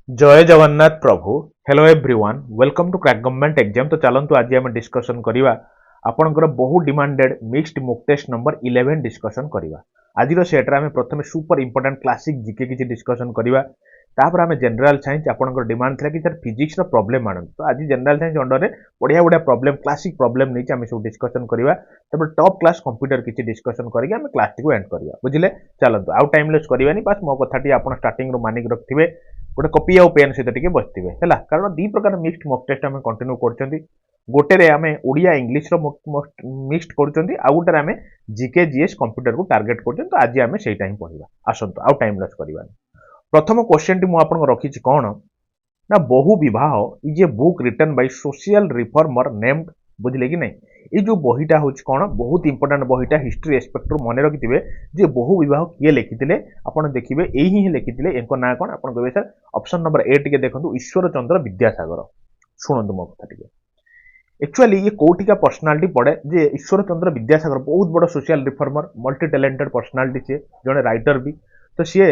जय जगन्नाथ प्रभु। Hello everyone, welcome to crack government exam. तो चलतु आज आम डिस्कसन करवा आपंकर बहु demanded mixed mock test number 11 discussion करवा। आज सेट्रे आम प्रथम सुपर इंपोर्टेंट क्लासिक जीके किसी डिस्कसन करवा। तापर आम जनरल साइंस आपंकर डिमांड था कि सर फिजिक्स प्रॉब्लम आनंद, तो आज जनरल साइंस अंडर में बढ़िया बढ़िया प्रॉब्लम क्लासिक प्रॉब्लम नहीं आम सब डिस्कसन करवा। तब टॉप क्लास कंप्यूटर किसी डिस्कसन करके आम क्लास टी एंड करवा। बुझे चलतु आउ टाइम वेस्ट करवानी, बस मो कथाटी आप स्टार्टिंग मानिक रखिए, गोटे कपी आउ पेन सहित बसते है, कारण दी प्रकार मिक्सड मॉक टेस्ट आम कंटिन्यू कर गोटे आम ओडिया इंग्लीश मिक्सड कर आउ गोटे आम जीके जीएस कंप्यूटर को टार्गेट कर। तो आज आम से पढ़ा। आसतु आउ टाइम लॉस करवा। प्रथम क्वेश्चन टी मुझे रखी कौन ना, Bahu Vivah is a book written by social reformer named, बुझे कि नहीं। ये जो बहीटा हूँ कौन, बहुत इंपोर्टाट बहीटा हिस्ट्री एस्पेक्ट मन रखिथे जे बहु विवाह किए लिखिते आप देखिए यही ही लिखिते। एक ना कौन आप कहे सर ऑप्शन नंबर ए टे देखो, ईश्वर चंद्र विद्यासागर। शुणु मो कथा टे, एक्चुअली ये कौटिका पर्सनालीटी पड़े जे ईश्वर चंद्र विद्यासागर बहुत बड़ social reformer, multi talented personality, सी जड़े राइटर भी। तो सी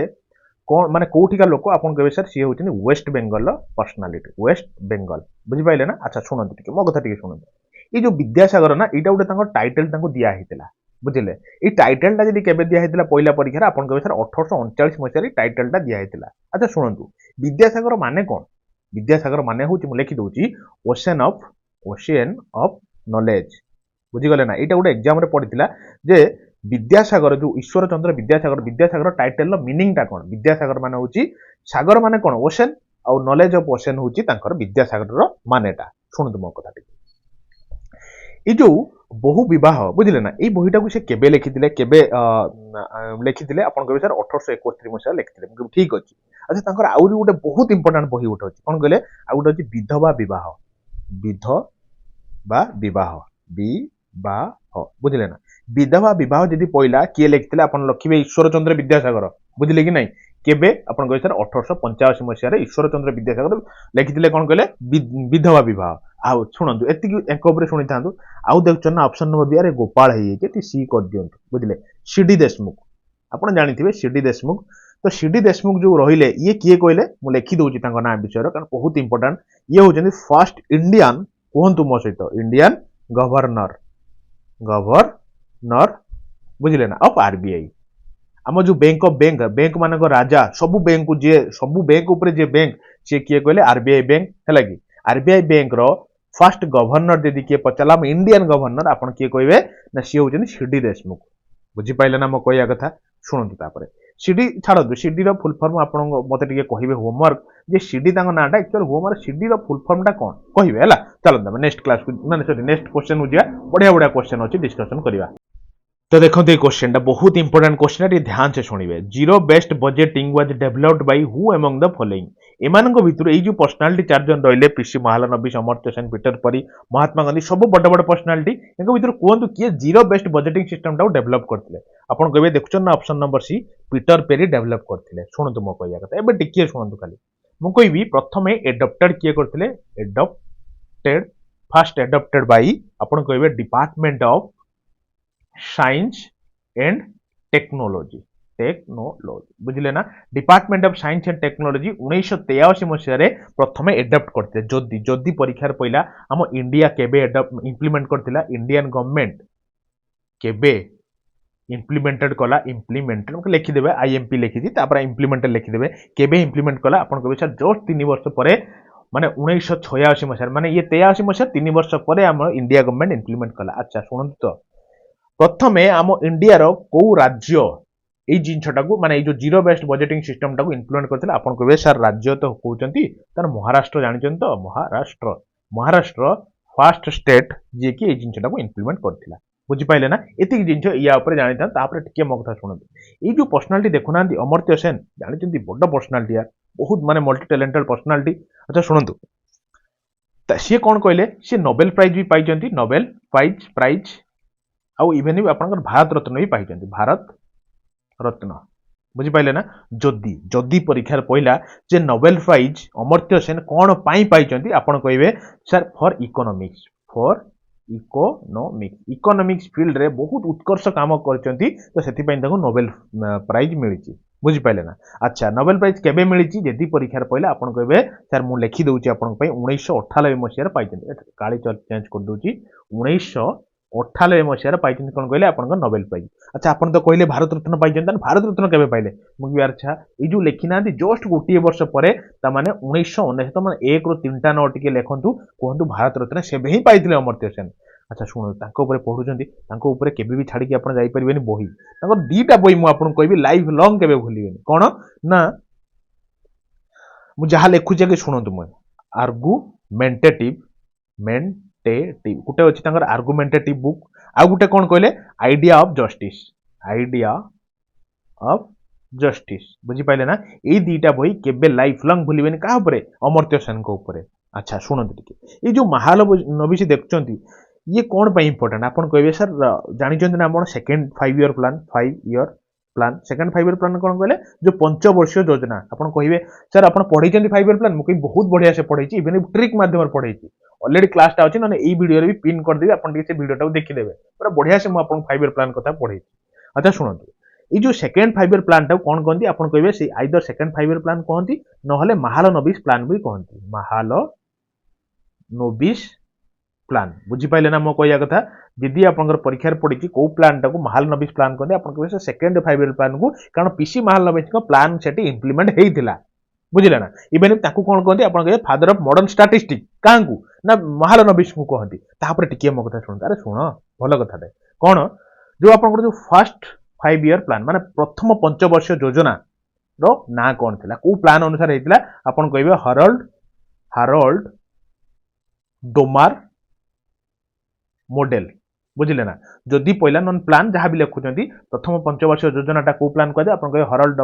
कौन माने कौटिका लोक आप कहे सर सी हूँ वेस्ट बेंगल पर्सनालीटी, वेस्ट बेंगल, बुझिपारे ना। अच्छा शुणु टे मो कथा टे शुणु। ये जो विद्यासागर ना यहाँ गोटे टाइटल दिहला, बुझे। ये टाइटलटा जब केवे दिहला पहला परीक्षा आप कहे सर 1839 मसीह टाइटलटा दिहला। अच्छा शुणु, विद्यासागर माने कौन, विद्यासागर माने हूँ लिखि दूसरी ओशियन ऑफ नॉलेज, बुझीगले ना। यहाँ गोटे एग्जाम पड़ता जे विद्यासागर जो ईश्वर चंद्र विद्यासागर, विद्यासागर टाइटल मीनिंगटा कौन। विद्यासागर माने हूँ सागर माने कौन ओशन, आउ नॉलेज ऑफ ओशन हूँ विद्यासागर मानेटा। शुणु मो कथा। ये जो बहु विवाह बुझे ना, ये बहीटा को केबे लिखिते केबे लिखिते आप कहे सर 1871 मसीहा लिखिते, ठीक अच्छे। अच्छा आउरी गोटे बहुत इंपोर्टाट बही गोटे अच्छी कौन कहले, आउ गोटे विधवा विवाह, विधवा विवाह, विवाह, बुझे ना। विधवा विवाह जदि पहला किए लिखिते आप लिखे ईश्वर चंद्र विद्यासागर, बुझे कि नहीं। केबे आप कहे सर 1885 मसीह ईश्वर चंद्र विद्यासागर लिखिते कौन कहले विधवा विवाह। आउ शुणु एति शुणी था। आउ देखुन ना ऑप्शन नंबर बी, अरे गोपाल है सी कर दिखाँ, बुझे। सीडी देशमुख आप जानते सीडी देशमुख। तो सीडी देशमुख जो रहिले ये किए कहले, मुझे लिखिदे ना विषय कारण बहुत इंपोर्टाट। ये हूँ फर्स्ट इंडियन, कहतु मो सहित, इंडियन गवर्नर, गवर्नर, बुझे ना, ऑफ आरबीआई। आम जो बैंक ऑफ बैंक, बैंक मान राजा सबू बैंक को जे सबू बैंक उपर जे बैंक सी किए कहले आरबीआई बैंक है कि। RBI bank row first governor जदि किए पचारा इंडियन गवर्नर आप किए कहे ना, सी हूँ सीडी देशमुख। बुझिपारे ना मो कह कथा। शुणु सीडी छाड़ू, सीडी फुल फर्म आप मत कहे होमवर्क जे सीडी नाटा एक्चुअल होमवर्क सीडी फुल फर्मटा कौन कहे है। चलो नेक्स्ट क्लास को सॉरी नेक्स्ट क्वेश्चन को जा, बढ़िया बढ़िया क्वेश्चन अच्छी डिस्कसन करवा। तो देखो ये क्वेश्चन बहुत इंपोर्टेंट क्वेश्चन है, ध्यान से शुणिबे। Zero based budgeting was developed by who among the following. एमानक भितर ये जो पर्सनालीटी 4 जन रहिले, PC Mahalanobis, Amartya Sen, Peter Pyhrr, Mahatma Gandhi, सब बड़ बड़ पर्सनालीटी भितर कहतु किए जीरो बेस्ट बजेटिंग सिस्टम टाक डेवलप करते। आपन कहबे देखुछन ना option number C, Peter Pyhrr develop करते। शुणु मो कहया कथा एबे टिके शुणु खाली। मु कहबी प्रथमे एडॉप्टेड किए करते, एडॉप्टेड फर्स्ट एडॉप्टेड बाय आपन कहबे department of science and technology, बुझे ना। Department of science and technology 1983 मसीह प्रथम एडप्ट करते। जदि जदि परीक्षार पहला आम इंडिया केबे इम्प्लीमेंट करथिला, इंडियन गवर्नमेंट केबे इम्प्लीमेंटेड कला, इम्प्लीमेंटेड लिखिदेवे आईएमपी लिखी इम्प्लीमेंटेड लिखिदेवे केबे इम्प्लीमेंट कला। आप कहे सर जस्ट 3 वर्ष पर माने 1986 मसीह, माने ये 83 मसीह 3 वर्ष पर आम इंडिया गवर्नमेंट इम्प्लीमेंट कला। अच्छा शुणु, तो प्रथमे आम इंडिया कौ राज्य ये जिनटा को माने जो जीरो बेस्ट बजेटिंग सिस्टम टाक इम्प्लीमेंट करते आप कहे सर राज्य तो कहते तार महाराष्ट्र, जानते तो महाराष्ट्र, महाराष्ट्र फर्स्ट स्टेट जी कि जिनटा को इम्प्लीमेंट करथिला। बुझिपारे ना, एतिक जिन या जानी था टे मो कथा शुणु। ये जो पर्सनालीटी देखुना अमर्त्य सेन, जानते बड़ पर्सनालीटी यार, बहुत माने मल्टी टैलेंटेड पर्सनालीटी। अच्छा शुणु, सी कौन कहले, सी नोबेल प्राइज भी पाई, नोबेल प्राइज आउ इवेन भी आप भारत रत्न भी पाई, भारत रत्न। बुझिपारे ना। जदि जदि परीक्षार पहला जे नोबेल प्राइज अमर्त्य सेन कौन पाई आप कहे sir for economics, for economics, economics field रे बहुत उत्कर्ष काम करचंती, तो सेति पई ताको नोबेल प्राइज मिली। बुझिपारे ना। अच्छा नोबेल प्राइज केबे मिली जदि परीक्षा पहले आप कहे सर मुझे लिखी दूसरी आप 1998 मसीह पाई काली चेंज कर दूसरी 1998 मसीह पाई कौन कहले आप नोबेल प्राइज। अच्छा आप तो कहले भारत रत्न पाई भारत रत्न केबे पाइले मुझे अच्छा ये जो लिखी ना जस्ट गोटे वर्ष पर 1999 मैंने 1 ରୁ 3टा न टिके लिखु कहतु भारत रत्न से ही पाई अमर्त्य सेन। अच्छा शुणु पढ़ुं केबे भी छाड़ी आप जापरेनि बही दीटा बही मुझे कहि लाइफ लंग के भूलिए कौन ना मुझे जहाँ लिखुचे कि शुणु मुझे आर्गुमेंटेटिव मेंटेटिव गोटे अच्छी आर्गुमेंटेटिव बुक आउ गोटे कौन कहले आइडिया ऑफ जस्टिस बुझिपारे ना ये दीटा बही केबे लाइफ लंग भूलिए क्या अमर्त्य सेन को ऊपर। अच्छा शुणु ये जो महालनोबिस देखुं ये कौन पर इंपोर्टेंट आप कहे सर जानते ना आप second 5 year plan second 5 year plan कौन कहले जो 5 वर्षीय योजना आप कहे सर आप पढ़े 5 ईयर प्लान मुझे बहुत बढ़िया से पढ़े इवन ट्रिक माध्यम पढ़े अलरेडी क्लासटा अच्छी ना ये वीडियो भी पिन करदेवी आप वीडियो देखीदे पूरा बढ़िया से मुझे 5 ईयर प्लान कथा पढ़े। अच्छा शुणु ये जो सेकेंड 5 ईयर प्लान टाइम कौन कहते आप कहे आइदर सेकेंड 5 ईयर प्लान कहती ना महालनोबिस प्लान भी कहती महालनोबिस प्लान बुझिपारे ना मो कह कथा जदि आप परीक्षा पड़ी कौ प्लान टाक महालनोबिस प्लान कहते आप कहे सेकेंड 5 ईयर प्लान को कारण पीसी महालनोबिस प्लान से इम्प्लीमेंट होता बुझे ना इवेन कौन कहते आप कहे फादर ऑफ मॉडर्न स्टैटिस्टिक्स क्या ना महालनोबिस को कहती टिके मो कथा शुण अरे शुण भल कथा कौन जो आप जो फर्स्ट 5 ईयर प्लान माने प्रथम 5 वर्ष योजना रो ना कौन थिला को प्लान अनुसार हेतिला आपण कहिबे हारोल्ड डोमार मॉडल बुझिले ना जदि पहला नन प्लान जहाँ भी लिखुंट प्रथम 5 वर्ष योजनाटा को प्लान कहते आप कहे हारोल्ड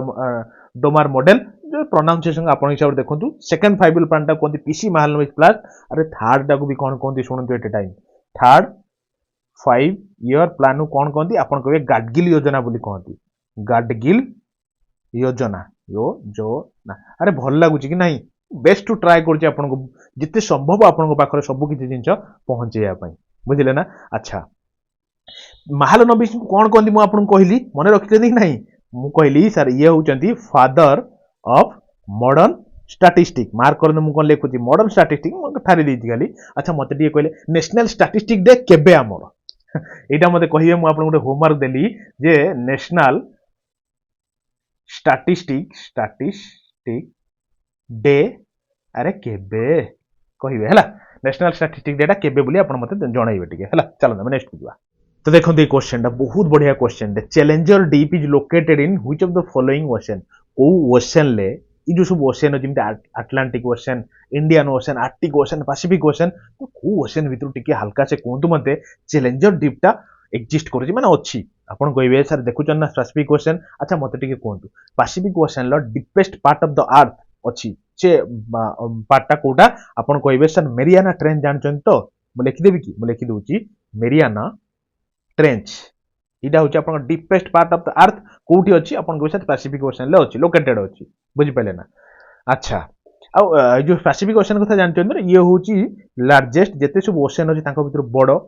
डोमार मॉडल जो प्रोनाउंसिएशन आप हिसाब से देखु सेकेंड 5 ईयर प्लान कहते पीसी महालनोबिस प्लान अरे थर्ड टाक भी कौन कहते शुणु at time third 5 year plan कौन कहती आप कहे गाडगिल योजना बोली कहती गाडगिल योजना योजना अरे भल लगुच कि नहीं बेस्ट टू ट्राए कर जिते संभव आपन पाखे सब किसी जिन पहुंचाई बुझे ना। अच्छा महालनोबिस कौन कहती मुझे कहली मन रखिए ना मुझे कहली सर ये होती father of modern statistic mark कर कौन लिखुची मॉडर्न स्टैटिस्टिक ठारी देती खाली। अच्छा मत कहले नेशनल स्टैटिस्टिक डे केबे आमर यहाँ मत कहे मुझे गोटे होमवर्क देली जे नेशनल स्टैटिस्टिक डे अरे केबे कहे है नेशनल स्टैटिस्टिक डेटा केबे बोली आप मत जनइबे टिके है चलो नेक्स्ट को जा। तो देखो ये क्वेश्चन बहुत बढ़िया question challenger deep is located in which of the following ocean को ओशन ले ये जो सब ओशन जमी Atlantic ocean Indian ocean Arctic ocean Pacific ocean तो को ओशन भितर टिके हल्का से कहतु मत चैलेंजर डीपटा एक्जिस्ट कर माने अच्छी आप कहे सर देखुन ना पैसिफिक ओशन। अच्छा मत टिके कहतु पैसिफिक ओशन लो deepest part of the earth अच्छी से पार्टा कोटा आपन कहे सर मेरियाना ट्रेंच जानते तो मुझे लिखिदेवी कि मुझे लिखिदे मेरियाना ट्रेंच यहाँ हूँ आप deepest part of the earth कौटी अच्छी आप कहे सर पैसिफिक ओशन अच्छी लोकेटेड अच्छी बुझिपारे ना। अच्छा जो पैसिफिक ओशन कथा जानते ना ये हूँ लार्जेस्ट जिते सब ओशन अच्छी भर बड़ आ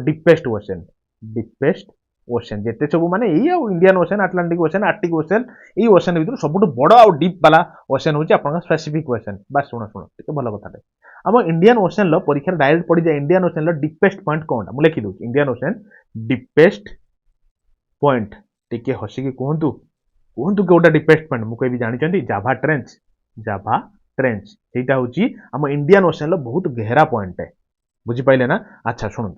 डीपेस्ट ओशन जिते सब माने ये Indian ocean Atlantic ocean Arctic ocean ये ओशन भर सब बड़ आ डीप वाला ओशन हूँ आप पैसिफिक ओशन बस शुण शुण टे भल कथा आम इंडियन ओशन परीक्षा डायरेक्ट पड़ जाए इंडियन ओशन डीपेस्ट पॉइंट कौन मुझे लिखिदे इंडियन ओशन डीपेस्ट पॉइंट टे हसिकी कहतु कहतु कौटा डीपेस्ट पॉइंट मुझे जानते जाभा ट्रेंच यहाँ हूँ आम इंडियन ओशन बहुत गहरा पॉइंट है बुझिपारे ना। अच्छा शुणु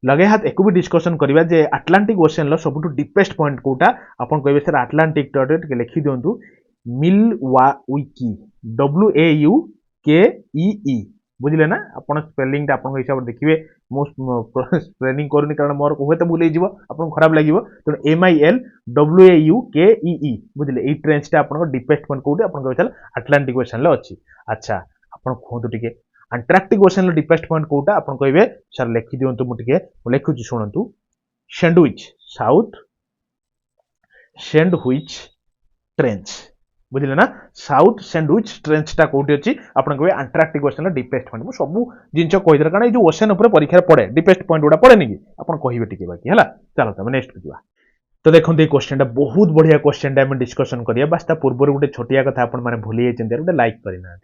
लगे हाथ एक भी डिस्कसन करवा जे आटलांटिक ओशन सब डीपेस्ट पॉइंट कोटा आप कहे सर आटलांटिक लिखि दिंतु मिलवाकी WAUKEE बुझे ना आप स्पेलिंग आप हिसाब से देखिए मुझे स्पेलिंग करूनी कारण मोर हुए तो भूल आपको खराब लगे तेणु MILWAUKEE बुझे ये ट्रेंचटा आप डीपेस्ट पॉइंट कौटे आप कहे आटलांटिक ओशन अच्छी। अच्छा आप कहतु टे अंटार्कटिक ओशन डीपेस्ट पॉइंट कौटा आप कहे सर लिखि दिंतु मुझे लिखुची शुणु सैंडविच साउथ सैंडविच ट्रेंच बुझे ना साउथ सैंडविच ट्रेंचटा कौटी अच्छी आप कहे अंटार्कटिक ओशन डीपेस्ट पॉइंट मुझे सब जिन कहीदे कारण ये ओशन उपर परीक्षा पड़े डीपेस्ट पॉइंट गुड़ा पड़े कि आप कहे टे बाकी है चलो तुम नेक्स्ट को जा। तो देखो ये क्वेश्चन बहुत बढ़िया क्वेश्चन आम डिस्कसन करिया बास ता पूर्व गोटे छोटिया कथा आपण मैंने भूली जाइए गोटे लाइक करना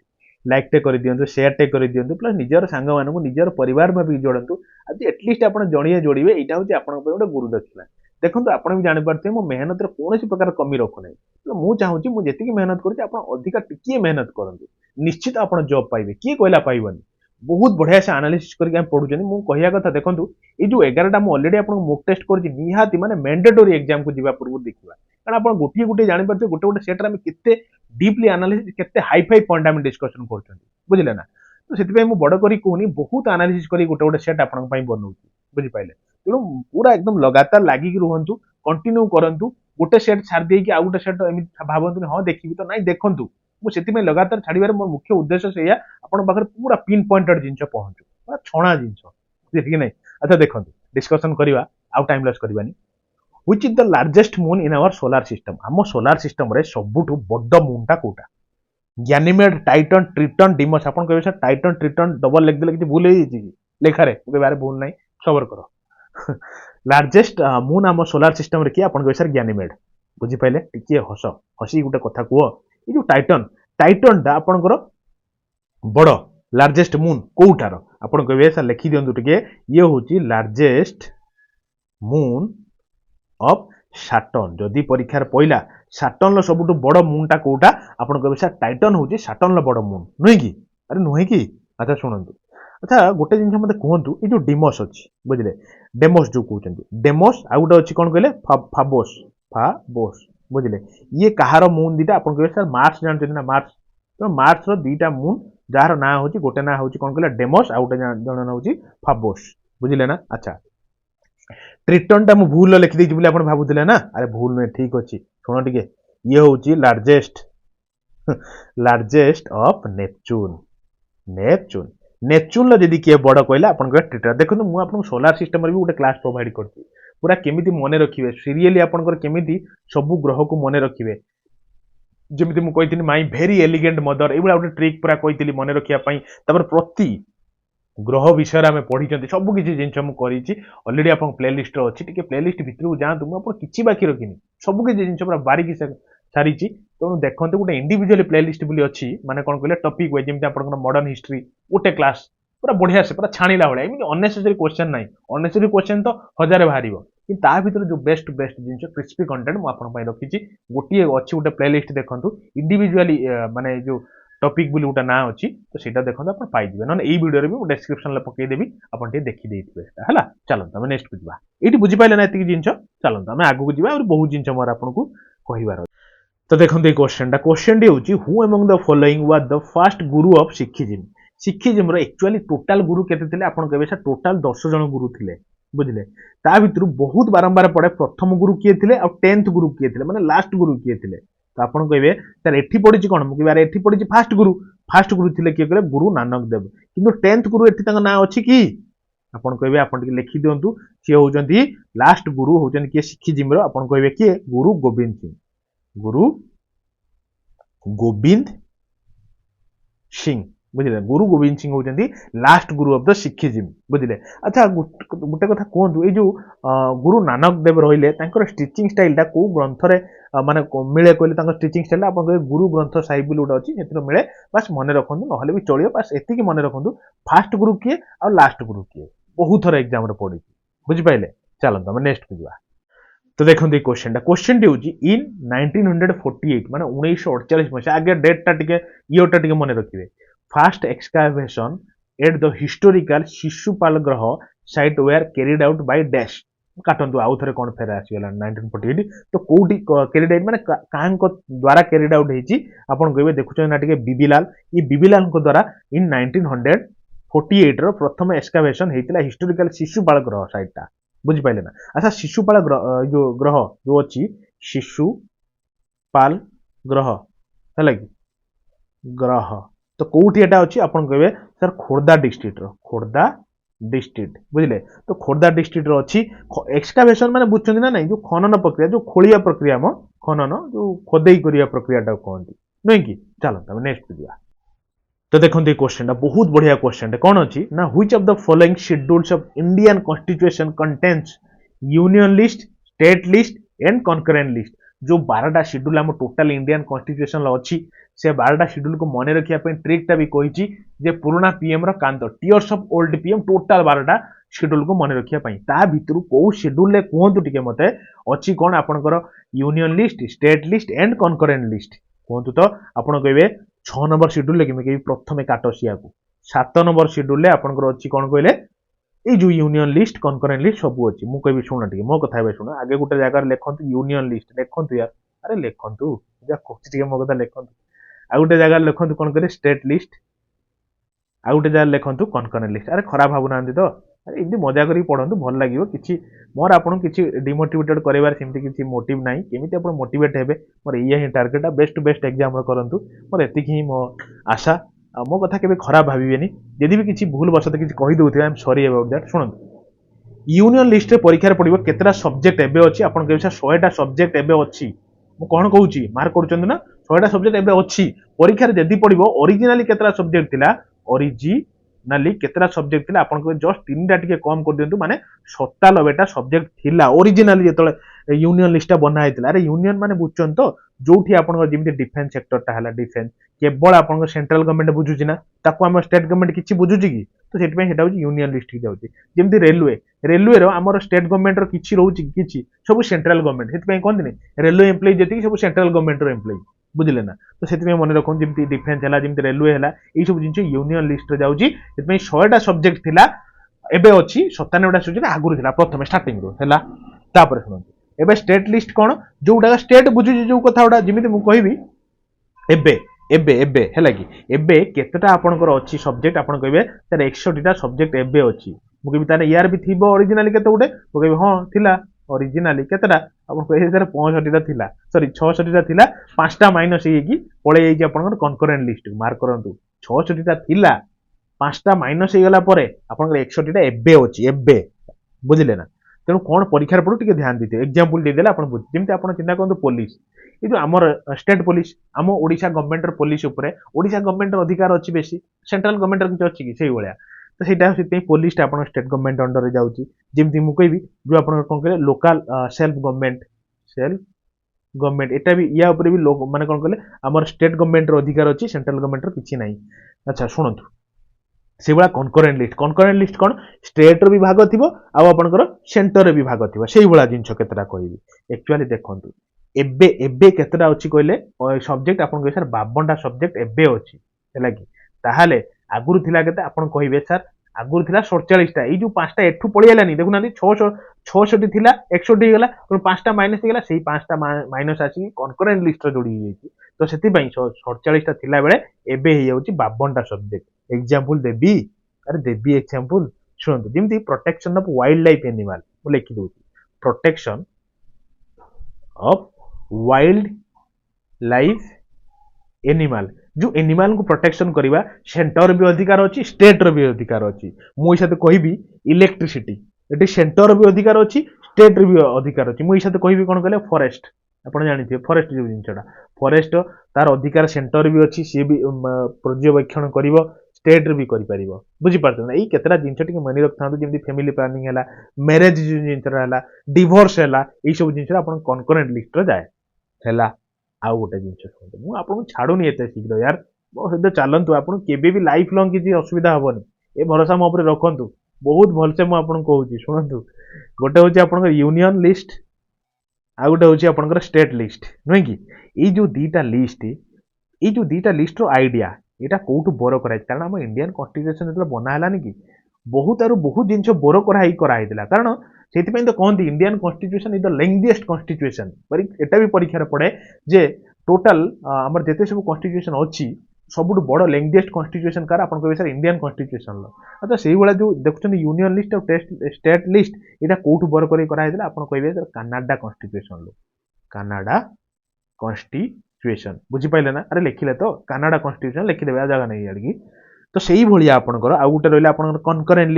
लाइक टे कर दिंतु शेयर टे कर दिंतु प्लस निजर सांग मानू निजर परिवार में भी जोड़तु आज एटलिस्ट आप जड़िए जोड़े यहाँ हूँ आप गोटे गुरु दक्षिणा देखो आप भी जापारे मो मेहनत कौन प्रकार कमी रखुना तो मुझे चाहूँगी मुझे जी मेहनत करूँ टिके मेहनत करूँ निश्चित आप जॉब पाइबे किए कहला पाइबनी बहुत बढ़िया से आनालिसिस करके पढ़ुं मुझे कहया कथा देखो ये जो 11टा मुझे अलरेडी आपको मोक टेस्ट कर निहाती माने मैंडेटरी एग्जाम को जीवा पूर्व देखा कारण आप गोटे गोटे जापर गोटे गोटे सेट आम के डीपली आनालिसिस के हाई फाई पॉइंट आम डिस्कसन कर बुझे ना तो से बड़ करी कहूनी बहुत आनालिसिस कर गोटे गोटे सेट आप बनाऊँ बुझिपारे तेणु पूरा एकदम लगातार लगिक रुहतु कंटिन्यू करूँ गोटे सेट छाड़ देकी आउ गोटे सेट एम भावतु हाँ देखी तो ना देखूँ मुझे लगातार छाड़बार मोर मुख्य उद्देश्य से आपन पाखे पूरा पिन पॉइंटेड जिन पहुंचू छणा जिन ठीक नहीं अच्छा देखो डिस्कसन करवा आउ टाइम लॉस करवानी which is the largest moon in our solar system आम सोलार सिस्टम रे सबुठु बड़ मूनटा कोटा गैनीमेड टाइटन ट्रिटन डिमस आपन कहबे सर टाइटन ट्रिटन डबल लिख देले कि भूल हो जी लेखारे ओके बारे भूल नहीं सबर करो लार्जेस्ट मून आम सोलार सिस्टम रे कि आपन कहबे सर गैनीमेड बुझी पाइले टिके हस हसी गोटे कथा कुह ये जो टाइटन टाइटन टा आपनकर बड़ लार्जेस्ट मून कोउठार आपन कहबे सर लिखि दियंतु टिके ये होची लार्जेस्ट मून ऑफ सैटर्न जदि परीक्षार पइला सैटर्न सबुठु बड़ मूनटा कोउटा आपन कहबे सर टाइटन होची सैटर्न बड़ मून नुहे की अरे नुहे की अच्छा शुणंतु अच्छा गोटे जिन मते कहंतु ये जो डिमोस अछि बुझले डेमोस जो कहउचंती डेमोस आ गोटे अछि कोन कहले फाबोस फाबोस बुझले ये कहार मून दीटा आपन कहबे सर मार्स जानते ना मार्स तो मार्स रो दीटा मून जार ना होची गोटे ना होची कोन कहले डेमोस आ गोटे जण ना होची फाबोस बुझले ना अच्छा ट्रिटन टा मु भूल लिखि देछि बोले आपण भाबुथिले ना अरे भूल नै ठीक अछि सुनो टिके ये होची largest largest of Neptune Neptune Neptune लो जदी के बड़ कहला आपण को ट्रिटन देखो मु आपण सोलार सिस्टम रे भी गोटे क्लास प्रोवाइड करछि पूरा केमिति मने रखिबे सीरियली आपण केमिति सब ग्रह को मने रखिबे जेमिति मु कहिथिनि माई भेरी एलिगेंट मदर एबुला गोटे ट्रिक पूरा कहिथिली मने रखिया पई तबर प्रति ग्रह विषय में पढ़ी सब किसी जिन मुझे अलरेडी आप प्लेलिस्ट अच्छी टी प्लेलिस्ट भितर जातु मुझे किसी बाकी रखिनी सबकि जिन पूरा बारिकी सारी तेणु देखते गोटे इंडिविजुअल प्लेलिस्ट भी अच्छी माने कौन कहले टॉपिक वाइज जमी आप मॉडर्न हिस्ट्री गोटे क्लास पूरा बढ़िया से पूरा छाणीला भाई एमती अननेसेसरी क्वेश्चन ना अननेसेसरी क्वेश्चन तो हजार बाहर कि भर जो बेस्ट बेस्ट जिन क्रिस्पी कंटेंट मुझे रखी गोटे अच्छी गोटे प्लेलिस्ट देखूँ इंडिविजुअली माने जो टॉपिक बोली गोटे ना अच्छी तो सीटा देखो आप पाइबे ना यही वीडियो भी डिस्क्रिप्शन में पकईदेवी आप देखी देते है चलते आम नेक्स्ट को जावा ये बुझीपारे ना ये जिन चलते आम आगे जावा और बहुत जिन मोर आपको कहबार तो देखो ये क्वेश्चन टी हूँ among the following was the first guru of Sikhism Sikhism actually total guru केते आप कहे सर टोटाल 10 जन गुरु थे बुझे ता भर बहुत बारंबार पड़े प्रथम गुरु किए थे और 10th गुरु किए थे माने लास्ट गुरु किए थे तो आप कहे सर एठी पड़ी कौन मुझे एठी पड़ी फास्ट गुरु थे किए कहे गुरु नानक देव किंतु 10th गुरु एठी ना अच्छी कि आपन कहे आप लिखि दिंतु सी होती लास्ट गुरु होती किए सिखिज्म आप कहे किए गुरु गोविंद सिंह गुरु गोविंद सिंह बुझे गुरु गोविंद सिंह होती last Guru of the Sikhism बुझे अच्छा गोटे कथा कहतु ये जो गुरु नानक देव रही स्टिचिंग स्टाइल कौ ग्रंथ माने मिले कहले स्टिचिंग स्टाइल आप गुरु ग्रंथ साहिब भी गोटे अच्छी से मिले बास मन रखु ना भी चलिए बास एति मन रखु फास्ट गुरु किए और लास्ट गुरु किए बहुत थर एग्जाम पढ़ी बुझिपारे चलते आम नेक्स्ट को जावा तो देखो ये क्वेश्चन टी इन 1948 माने 1948 मसीहा आगे डेटा टिके ईयरटा टिके मन रखिए first excavation at the historical Sisupalgarh site where carried out by dash काटंतु आउ थे कौन फेर आसगला 1948 तो कौटी कैरिड आउट माने काहां द्वारा कैरिड आउट होती आपन कहबे देखुछन ना टिके बीबीलाल ये बीबीलाल को द्वारा इन 1948 रो प्रथम एक्सकावेशन हेतिला हिस्टोरिकल शिशुपाल ग्रह साइटटा बुझी पाइले ना अच्छा शिशुपाल ग्रह जो अच्छी शिशुपाल ग्रह है कि ग्रह तो कौटी एटा अच्छी आपन कहबे सर खोर्धा डिस्ट्रिक्ट बुझले तो खोर्धा डिस्ट्रिक्ट अच्छी एक्सकावेशन माने बुझछन ना नहीं जो खनन प्रक्रिया जो खोलिया प्रक्रिया म खनन जो खोदेई करिया प्रक्रियाटा कहंती नहीं कि चलो तब नेक्स्ट को दिया तो देखो ये क्वेश्चन बहुत बढ़िया क्वेश्चन कौन अच्छी ना which of the following schedules of Indian constitution contains union list state list and concurrent list जो 12टा शेड्यूल आम टोटाल इंडियन कॉन्स्टिट्यूशन अच्छी से 12टा शेड्यूल को मन रखिया ट्रिकटा भी कही जे पुराना पीएम रो कांत tears of old PM total 12टा शेड्यूल को मन रखिया ता भितर कौ शेड्यूल ले कहतु टिके मते अच्छी कौन आपनकर union list state list and concurrent list कहतु तो आपन कहबे 6 नंबर शेड्यूल ले कि प्रथम काटसिया को 7 नंबर शेड्यूल ले आपनकर अच्छी कौन कहले ये जो यूनियन लिस्ट कनकरेंट लिस्ट सब अच्छी मु कहबी शुण टिके मो कथा हे शुण आगे गोटे जगह लिखंतु यूनियन लिस्ट लिखंतु यार अरे लिखंतु जा कहछि टिके मो कथा लिखंतु आ गोटे जगह लिखंतु कोन करे स्टेट लिस्ट आ गोटे जगह लिखंतु कनकरेंट लिस्ट अरे खराब भाबु नांदी तो अरे इमती मजा करी पढ़ंतु भल लागिवो किछि मोर आपन किछि डिमोटिवेटेड करबार सेमती किछि मोटिव नाही केमिति आपन मोटिवेट हेबे मोर इया ही target best to best exam रो करंतु मोर एतिकी ही मो आशा मो कथा केबे खराब भाबिबेनी यदि भी किछि भूल बसत किछि कहि दउथिबे I am sorry about that सुनंतु यूनियन लिस्ट रे परीक्षा रे पडिबो केतरा सब्जेक्ट एबे अछि आपन कहबे 100 टा सब्जेक्ट एबे अछि मु कोन कहूची मार्क करचंद ना 100 टा सब्जेक्ट एबे अछि परीक्षा रे जदी पडिबो ओरिजिनली केतरा सब्जेक्ट थिला ओरिजिनली केतरा सब्जेक्ट थिला आपन को जस्ट 3टा टिके कम कर दियंतु माने 97टा सब्जेक्ट थिला ओरिजिनली जेतले यूनियन लिस्ट बना हैतिला अरे यूनियन माने बुझचन तो जोठी आपन जेमति डिफेंस सेक्टर ता हला डिफेंस केवल आपन सेंट्रल गवर्नमेंट बुझुची ना ताको हम स्टेट गवर्नमेंट किछि बुझुची की तो सेट पे हेटा होची यूनियन लिस्ट की जाउची जेमति रेलवे रो हमर स्टेट गवर्नमेंट रो किछि रहउची किछि सब सेंट्रल गवर्नमेंट सेट पे कोन दिने रेलवे एम्प्लॉय जेति सब सेंट्रल गवर्नमेंट रो एम्प्लॉय बुझिले ना तो सेति मन रखन जेमति डिफेंस हला जेमति रेलवे हला ए सब जिंस यूनियन लिस्ट रे जाउची सेत पे 100 टा सब्जेक्ट थिला एबे अछि 97 टा सब्जेक्ट आगुर थिला प्रथम स्टार्टिंग रो हला तापर सुनंतु एबे स्टेट लिस्ट कोन जोटा स्टेट बुझुची जो कथा उडा जेमिति मु कहिबी एबे एबे एबे हैला कि एबे केतटा आपनकर अछि सब्जेक्ट आपन कहबे तार 61 टा सब्जेक्ट एबे अछि मु कहबी तार ईआर भी थिबो ओरिजिनली केते उडे मु कहबी हां थिला ओरिजिनली केतटा आपन कहबे तार 65 टा थिला सॉरी 66 टा थिला पांचटा माइनस हे कि पळे जाई आपनकर कनकरेंट लिस्ट मार्क करंतु 66 टा थिला पांचटा माइनस हे गला परे आपनकर 61 टा एबे अछि एबे बुझिले ना तेणु कौन परीक्षा पड़ो टे ध्यान दीजिए एग्जाम्पल देदेला आप बुझ जमी आप चिंता करूँ पुलिस ये जो आमर स्टेट पुलिस आम ओडिशा गवर्नमेंट पुलिस उपरे ओडिशा गवर्नमेंट अधिकार अच्छी बेसी सेंट्रल गवर्नमेंट किसी अच्छी कि से भाया तो सहीटा पुलिस आप स्टेट गवर्नमेंट अंडर रे जाऊँगी जमी मुझे कहबी जो आप कौन कहे लोकाल सेल्फ गवर्नमेंट एटा भी या ऊपर भी लोक माने कौन कहले आमर स्टेट गवर्नमेंट अधिकार अच्छी सेंट्रल गवर्नमेंट किसी ना अच्छा शुणु से भाया कनकरेंट लिस्ट कौन स्टेट रो भी भाग थी आपंकर सेंटर भी भाग थी से भाया जिन केतटा कह एक्चुअली देखु एबे एबे केतटा अच्छी कहले सब्जेक्ट आप सर 52टा सब्जेक्ट एबे अच्छी है कि ताहले आगुरु थिला केते आपन कहिबे सर आगुरु थिला 47टा ए जो पांचटा एठू पळियालानी देखुना 66 थिला 61 गला तो पांचटा माइनस गला सेही पांचटा माइनस आसी कनकरेंट लिस्ट रो जोडी जाईची तो सेति पई 47टा थिला बेले एबे हे जाउची 52टा सब्जेक्ट एग्जांपल देबी अरे देबी एग्जांपल सुनतो जेमति protection of wildlife animal मु लिखि दोची protection of wildlife animal जो एनिमल को प्रोटेक्शन करवा सेंटर भी अधिकार अच्छी स्टेट रो भी अधिकार अच्छी मुझे कहबी इलेक्ट्रिसिटी ये सेंटर भी अधिकार अच्छी स्टेट भी अधिकार अच्छी मुझे कहबी कौन कहले फॉरेस्ट आप जानते फॉरेस्ट जो जिनटा फॉरेस्ट तार अधिकार सेंटर भी अच्छी सी भी पर्यवेक्षण कर स्टेट भी कर बुझीपार ना ये केतटा जिनस टी मन रखता जमी फैमिली प्लानिंग है मैरेज जो जिनसा डिवोर्स है ये सब जिन कनकरेंट लिस्ट जाए है आउ गोटे जिन मुझे छाड़ूनी एत शीघ्र यार मो सहित चलतु आप भी लाइफ लंग किसी असुविधा हेनी ये भरोसा मो रखु बहुत भलसे मुझे कहूँ शुणु गोटे हूँ आप यूनियन लिस्ट आ गोटे हूँ आप स्टेट लिस्ट नुहे कि ये जो दीटा लिस्ट आइडिया यहाँ कौटू बोर कराई कारण आम इंडियन कन्स्टिट्यूशन जो बनालानी कि बहुत आरु बहुत जिन बोर कराई कारण से तो कहते Indian constitution is the lengthiest constitution एटा भी परीक्षा पड़े जे टोटाल आमर जिते सब कन्स्टिट्यूशन अच्छी सबुठ बड़ लेंथीएस्ट कन्स्टिट्यूशन कार आप कहे सर इंडियन कन्स्टिट्यूशन अच्छा से भाया जो देखते यूनियन लिस्ट और स्टेट लिस्ट यहाँ कौटू बोर कराई आप कहे sir Canada constitution Canada constitution बुझीपारे ना अरे लिखिले तो कनाडा कन्स्टिट्यूशन लिखिदे जगह नहीं आड़की तो से भाया आपंकर आउ गोटे रहा आप कनकरेंट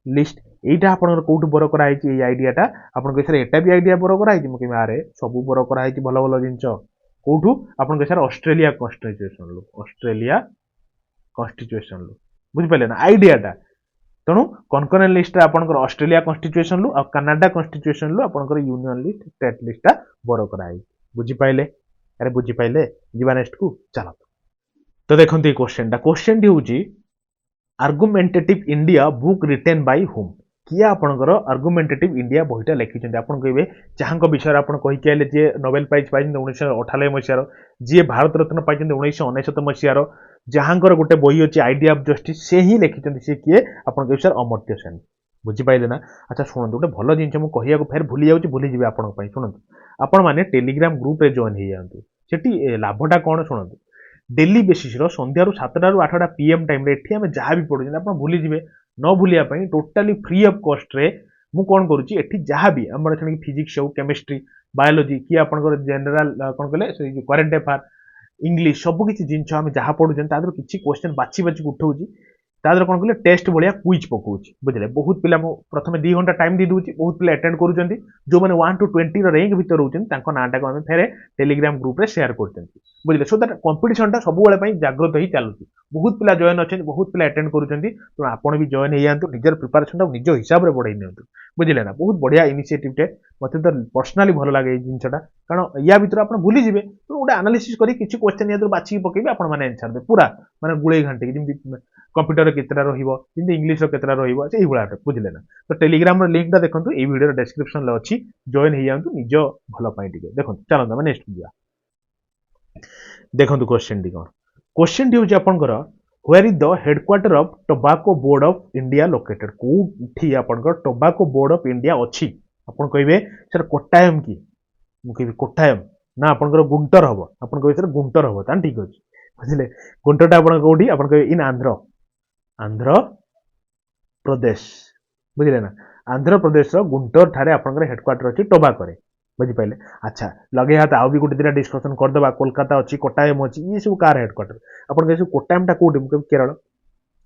लिस्ट यहीटा आप कौटू बोर कराई आइडियाटा आप कहे सर एटा भी आइडिया बोर कराई मुझे आरे सब बोर कराई भल भल जिन कौटू आप कहे सर ऑस्ट्रेलिया कन्स्टिट्यूशन बुझीपारे ना आइडियाटा तेणु कनकरेंट लिस्ट आपंकर ऑस्ट्रेलिया कॉन्स्टिट्यूशन लु और कनाडा कॉन्स्टिट्यूशन लु आपंकर यूनियन लिस्ट स्टेट लिस्टा बर कराई बुझी पाइले अरे बुझी पाइले जीवा नेक्स्ट को चलो तो देखंतु ये क्वेश्चन टी होची argumentative India book written by whom किए आपंकर आर्गुमेंटेटिव इंडिया बहीटा लिखिं आप कहे जहाँ विषय आप कहीकि आए जी नोबेल प्राइज पाई 1998 मसीहार जी भारत रत्न पाई 1999 मसीहार जहाँकर गोटे बही अच्छी आइडिया ऑफ जस्टिस से ही लिखिं सी किए आप विषय अमर्त्य सेन बुझीपारे ना अच्छा शुणु गोटे भल जिन मुझे कह फेर भूली जाऊँगी भूली जी आप शुणु आपण मैंने टेलीग्राम ग्रुप रे जॉइन हो जातु से लाभटा कौन शुणु डेली बेसीस संध्यार 7टा ରୁ 8ଟା PM टाइम एठी आम जहाँ भी पढ़ुचे आप भूली जी न भूलिया टोटाली फ्री ऑफ कॉस्ट रे मु कौन करुच्ची एठी जहाँ भी आम फिजिक्स हो केमिस्ट्री बायोलोजी कि आप जनरल कौन कहले करेन्ट अफेयर इंग्लिश सब किसी जिन आम जहाँ पढ़ुचे किसी क्वेश्चन बाछी बाछी उठाऊँगी तादर कौन कहले टेस्ट भाया क्विज पकाउछि बुझले बहुत पिला प्रथम 2 घंटा टाइम दी दूची बहुत पिला अटेंड करूछंती जो माने 1 टू 20 रैंक भीतर रहउछन तांको नाटा को हम फेरे टेलीग्राम ग्रुप रे शेयर करछंती बुझले सो दैट कंपटीशन टा सब बेले पई जागृत ही चालुची बहुत पिला जॉइन अछन बहुत पिला अटेंड करूछंती तो आपण भी जॉइन हे जांतु निजर प्रिपरेशन टा निज हिसाब रे बढ़ाई नियंतु बुझले ना बहुत बढ़िया इनिशिएटिव टे मते तो पर्सनली भलो लागे ए जिंसटा कारण या भीतर आपण भूली जिवे तो गोटे एनालिसिस करी किछि क्वेश्चन यादर बाछि पकेबे आपण माने आंसर दे पूरा माने गुळे घंटे जेमि कंप्यूटर केतरा रहिबो जेमि इंग्लिश रो केतरा रहिबो सेही भला बुझले ना तो टेलीग्राम रो लिंक टा देखंतु ए वीडियो रो डिस्क्रिप्शन ले अछि जॉइन हे जांतु निज भलो पाई टिके देखंतु चलो हम नेक्स्ट दिया देखंतु क्वेश्चन टी कोन क्वेश्चन टी होछि आपनकर where is the headquarter of tobacco board of India located कोठी आपनकर टोबैको बोर्ड ऑफ इंडिया अछि आपन कहबे सर कोट्टायम की मु कहबे कोट्टायम ना आपनकर गुंटर हबो आपन कहबे सर गुंटर हबो ता ठीक अछि बुझले गुंटरटा आपन कोठी आपन कहबे इन आंध्र प्रदेश बुझले ना आंध्र प्रदेश रो गुंटर ठारे आपनकर हेडक्वार्टर अछि टोबैको रे बुझी पाइले अच्छा लगे हाथ आउ भी गोटे दिना डिस्कशन कर देबा कोलकाता अछि कोट्टायम अछि ये सब कार हेडक्वार्टर आपन कहबे कोट्टायम टा कोठी मु केरल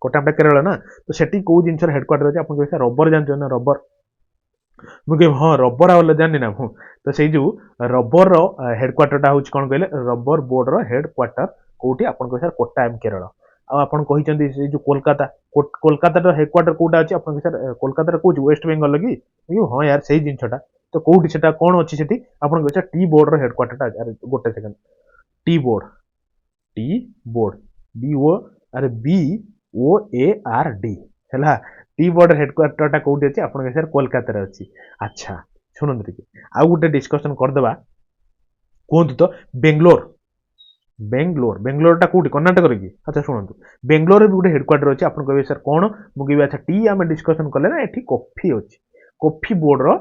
कोट्टायम टा केरल ना तो सेठी को जिंसर हेडक्वार्टर अछि आपन कहबे रबर जानछो ना रबर मुझे हाँ रबर आवाज जानी ना मु तो से जो रबर हेडक्वार्टर टा होची कोन कहले रबर बोर्ड रो हेडक्वार्टर कोठी आपन कहबे सर कोट्टायम केरल आ आपन कहिचंदी से जो कोलकाता कोलकाता रो हेडक्वार्टर कोटा अछि आपन सर कोलकाता रो कोच वेस्ट बंगाल लगी हां यार सही जिंसटा तो कोठी सेटा कोन अछि सेठी आपन कहबे टी बोर्ड रो हेडक्वार्टर टा अरे गोटे सेकंड टी बोर्ड बी ओ अरे B O A R D हैला टी बोर्ड हेडक्वार्टर टा कोठी अछि आपन सर कोलकाता रे अछि अच्छा सुनंत टिके आ गोटे डिस्कशन कर देबा कोंत तो बेंगलोर टा कोठी कर्नाटक रे की अच्छा सुनंतु बेंगलोर रे भी गोटे हेडक्वार्टर अछि आपन कहबे सर कोन मु कहबे अच्छा टी आमे डिस्कशन करले ना एठी कॉफी अछि कॉफी बोर्ड रो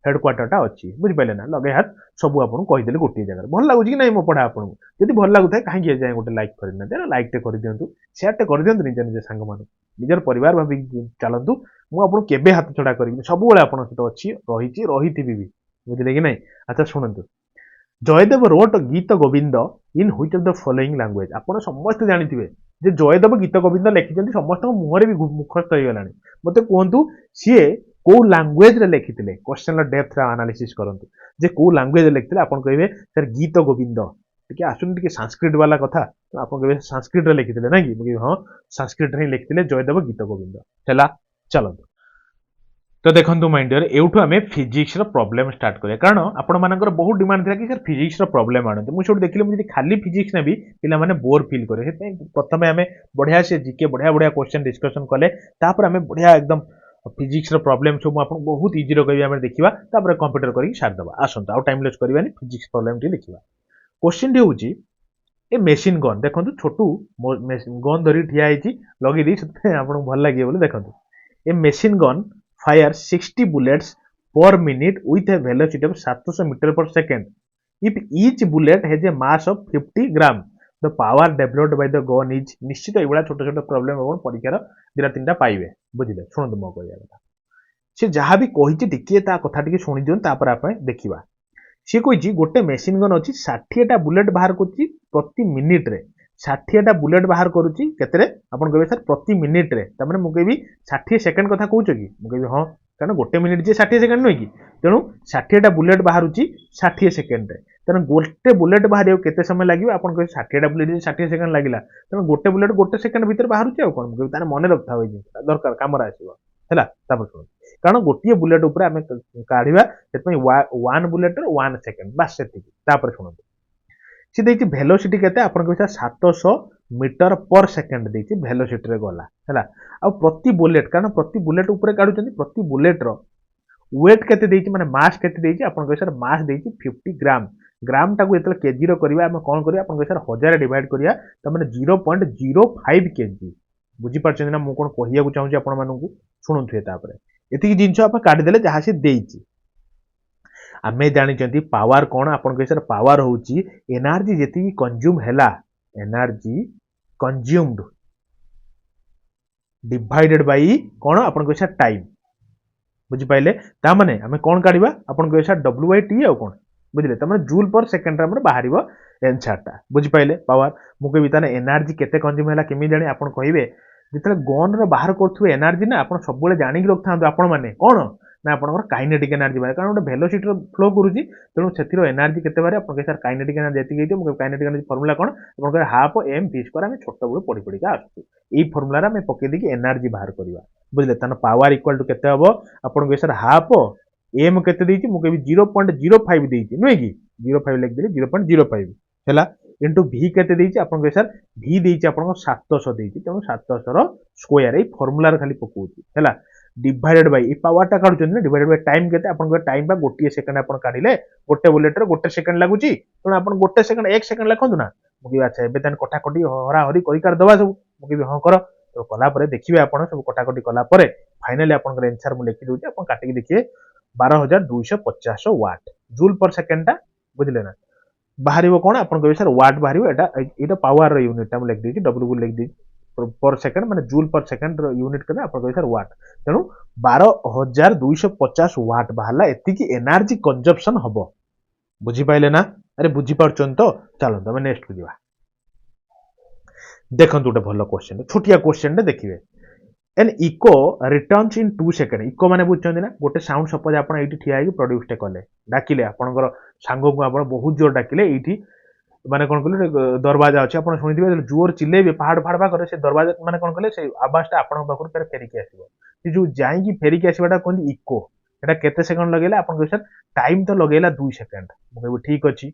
हेडक्वार्टर टा अछि बुझि पाइले ना लगे हाथ सब आपन कहि देले गोटी जगह भल लागु कि नहीं मो पढा आपन यदि भल लागु थाए काहे जाय गोटे लाइक करिना दे लाइक टे कर दियंतु शेयर टे कर दियंतु निज संग मान निजर परिवार भाबी चलंतु मु आपन केबे हाथ छडा करिबि सब बेले आपन सहित अछि रहिथिबि भी बुझिले कि नहीं अच्छा सुनंतु जयदेव रोट गीत Govind in which of the following language आपण समस्त जानिथिबे जे जयदेव गीत गोविंद लिखिचंती समस्त मुहरे भी मुखस्त हो गलानी मते कोंतु सीए को लैंग्वेज रे लिखिथिले क्वेश्चन ला डेप्थ रा एनालिसिस करंतु जे को लैंग्वेज रे लिखिथिले आपण कहबे सर गीत गोविंद टिके आसुन टिके संस्कृत वाला कथा आपण कहबे संस्कृत रे लिखिथिले ना कि मगे हां संस्कृत रे लिखिथिले जयदेव गीत गोविंद चला चलो तो देखंतु माय डियर एउठु आमे फिजिक्स रो प्रॉब्लम स्टार्ट करिया कारण आपण मानकर बहुत डिमांड थिला कि सर फिजिक्स रो प्रॉब्लम आनते मु छोड देखिले मु जदी खाली फिजिक्स नेबी पिला माने बोर फील करे हेतै प्रथमे आमे बढ़िया से जीके बढ़िया क्वेश्चन डिस्कशन कले तापर आमे बढ़िया एकदम फिजिक्स रो प्रॉब्लम सब आपण बहुत इजी रो कहि आमे देखिबा तापर कंप्यूटर करी छाड़ दबा आसंता आ टाइम लेस करबानी फिजिक्स प्रॉब्लम टी लिखिबा क्वेश्चन टी होची ए मशीन गन देखंतु छोटू गन धरी ठिया आइची लगी दी सते आपण भल लागिए बोले देखंतु ए machine gun fire 60 bullets per minute with a velocity of 700 meter per second. If each bullet has a mass of 50 gram, the power developed by the gun is निश्चित एवढा छोटा छोटा प्रॉब्लम आपण परीक्षार दिरा तीनटा पाइबे बुझिले सुनंतु मो कहया कथा से जहां भी कहिछि टिके ता कथा टिके सुनि दियन तापर आपण देखिबा से कहिछि गोटे मशीन गन अछि 60 टा बुलेट बाहर करछि प्रति मिनिट रे 60 टा बुलेट बाहर करूची केतरे आपण कहबे सर प्रति मिनिट रे त माने मु कहबी 60 सेकंड कथा कहउछ कि मु कहबी हां कारण गोटे मिनिट जे 60 सेकंड नय कि तेनु 60 टा बुलेट बाहरुची 60 सेकंड रे तेणु गोटे बुलेट बाहर केते समय लगे आप 60टा बुलेट 60 सेकेंड लगे तेणु गोटे बुलेट गोटे सेकेंड भितर बाहर कौन तार मन रखा हुए दरकार कम आसो है शुण कारण गोटे बुलेट उपर आम काढ़ा से वन बुलेट 1 सेकेंड बास से शुणु सी देखिए भेलोसिटी केते आपन को 700 मीटर पर सेकेंड देखिए भेलोसिटी रे गला हैला आ प्रति बुलेट कारण प्रति बुलेट ऊपर काढु चंदी प्रति बुलेट रो वेट केते देछि माने मास केते देछि आपन को सर मास देछि 50 ग्राम ग्राम टाको एतले केजी रो करबा हम कोन करिया आपन को सर 1000 डिवाइड करिया त माने 0.05 केजी बुझी परछन ना मु कोन कहिया को चाहू आपन मानू सुनुथु एता पर एतिकी जिंस आप काढी देले जहा से देछि आमे जानी पावर कौन आपन के सर पावर होची एनर्जी जेती कंज्यूम हैला एनर्जी कंज्यूम्ड डिवाइडेड बाय कौन आपन के सर टाइम बुझी पाइले ता माने आमे कौन काढिबा आपन के सर W/T आ कौन बुझिले त माने जूल पर सेकंड रे हमर बाहरिबो आंसर ता बुझी पाइले पावर मु के बिताने एनर्जी केते कंज्यूम हैला केमि जानि आपन कहिबे जितले गन रे बाहर करथु एनर्जी ना आपन सब बेले जानि कि रखथांदो आपन माने कौन ना आपनकर काइनेटिक एनर्जी बारे कारण गोटे भेलोसिटी फ्लो करूची तेणु से एनर्जी केते बारे आपन सर काइनेटिक एनर्जी जेति गई काइनेटिक एनर्जी फार्मूला कोन आपन हाफ एम v स्क्वायर हम छोट बड़ पड़ी पड़ी का आसु एई फार्मूला रे हम पके दे कि एनर्जी बाहर करबा बुझले तन पावर इक्वल टू केते हबो आपन सर हाफ एम केते देछि मु केबी 0.05 देछि नुय कि 05 लिख देली 0.05 हैला इनटू v केते देछि आपन सर v देछि आपन 700 देछि तेणु 700 रो स्क्वायर एई फार्मूला रे खाली पकोछि हैला डिवाइडेड बाय ए पावर टा काढुचन डिवाइडेड बाय टाइम केते आपन टाइम बा गोटे सेकंड आपन काढिले गोटे बुलेट रे गोटे सेकंड लागुची तण आपन गोटे सेकंड 1 सेकंड लिखंतु ना मुकी अच्छा एबे तन कटाकटी हरा हरी करि कर दबा सब मुकी हां कर तो कला परे देखिबे आपन सब कटाकटी कला परे फाइनली आपन आंसर मु लिखि दोछि आपन काटि के देखिए 12250 वाट जूल पर सेकंड टा बुझले ना बाहरिबो कोन आपन सर वाट बाहरिबो एटा पावर रो यूनिट हम लिख देछि w को लिख देछि पर सेकंड माने जूल पर सेकंड रो यूनिट करबे आपन सर वाट तेणु 12250 वाट बाहला एतिकी एनर्जी कंजप्शन हबो बुझी पाइले ना अरे बुझी पारछन तो चलो तमे नेक्स्ट को दिबा देखंतु गोटे भलो क्वेश्चन छोटिया क्वेश्चन ने देखिबे an echo returns in 2 second echo माने बुझछन ना गोटे साउंड सपोज आपन एठी ठिया आइ प्रोड्यूस टे कले डाकिले आपनकर सांगो को आपन बहुत जोर डाकिले एठी माने कोन कहले दरवाजा अछि आपन सुनिदिबे जोर चिल्लेबे पहाड़ फाड़बा करे से दरवाजा माने कोन कहले से आवाजटा आपन पाखर फेर फेरिके आसीबो से जो जाई की फेरिके आसीबाटा कोन इको एटा केते सेकंड लगेला आपन कहले सर टाइम तो लगेला 2 सेकंड मु ठीक अछि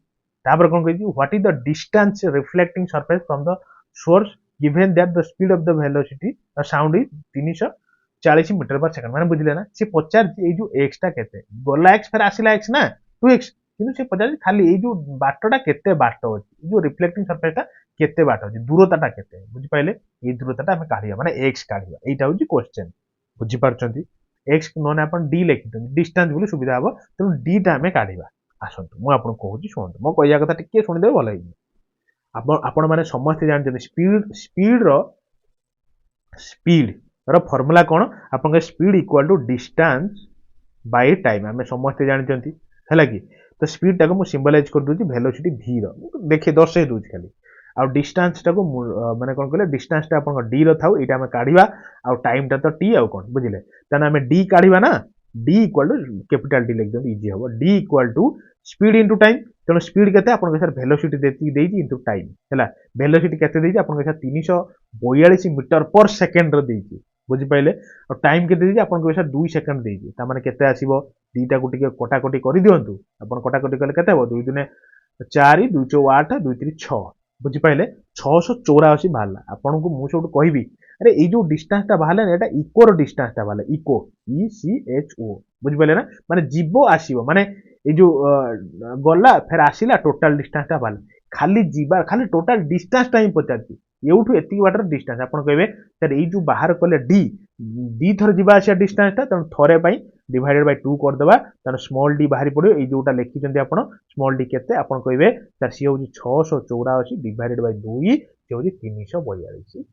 तापर कोन कहि what is the distance reflecting surface from the source given that the speed of the velocity the sound is 340 metre per second माने बुझले ना से पचार ए जो x टा केते गोला x फेर आसीला x ना 2x किंतु से पचार खाली ए जो बाटटा केते बाट अछि जो रिफ्लेक्टिंग सरफेसटा केते बाट अछि दूरताटा केते बुझि पाइले ए दूरताटा हम काढिया माने x काढिया एटा होची क्वेश्चन बुझि पारछंती x नोन अपन d लिखितन डिस्टेंस बोली सुविधा हबो त d टा हमें काढिबा आसंतु मु आपन कहूची सुनतु मो कहिया कथा टिके सुनि देबे भलो हिय आपण माने समस्त जानते स्पीड रो फार्मूला कोन आपन के speed equal to distance by time हमें समस्त जानते हैला कि तो स्पीड टाको मु सिंबलाइज कर दोची वेलोसिटी v रो देखि दर्शय दोची खाली आ डिस्टेंस टाको माने कोन कहले डिस्टेंस टा आपन d रो थाउ एटा हमें काढिबा आ टाइम टा तो t आ कोन बुझिले तने हमें d काढिबा ना d equal to capital D लिख दो इजी हो d equal to speed into time तेणु स्पीड केते आपन सर वेलोसिटी देती देई इनटू टाइम हैला वेलोसिटी केते देई आपन sir 342 metre per second row देई बुझि पाइले और टाइम केते देई आपन सर 2 सेकंड देई ता माने केते आसीबो दीटा को टिके कोटाकोटी करि दियंतु आपन कोटाकोटी कले केते हो 2 दुने 4 2 4 8 2 3 6 बुझि पाइले 684 बाहला आपन को मु सब कहबी अरे ए जो डिस्टेंस ता बाहला एटा इको रो डिस्टेंस ता बाहला इको ECHO बुझि पाइले ना माने जीवो आसीबो माने ए जो गला फिर आसीला टोटल डिस्टेंस ता बाहला खाली जीवा खाली टोटल डिस्टेंस टाइम पचाती एउठु एतिक वाटर डिस्टेंस आपन कहबे सर ए जो बाहर कले डी थर जीवा आसिया डिस्टेंस ता तन थरे पई डिवाइडेड बाय 2 कर देबा तन स्मॉल डी बाहरी पड़ियो ए जोटा लिखि चंदी आपन स्मॉल डी केते आपन कहबे सर सी होची 684 डिवाइडेड बाय 2 सी होची 342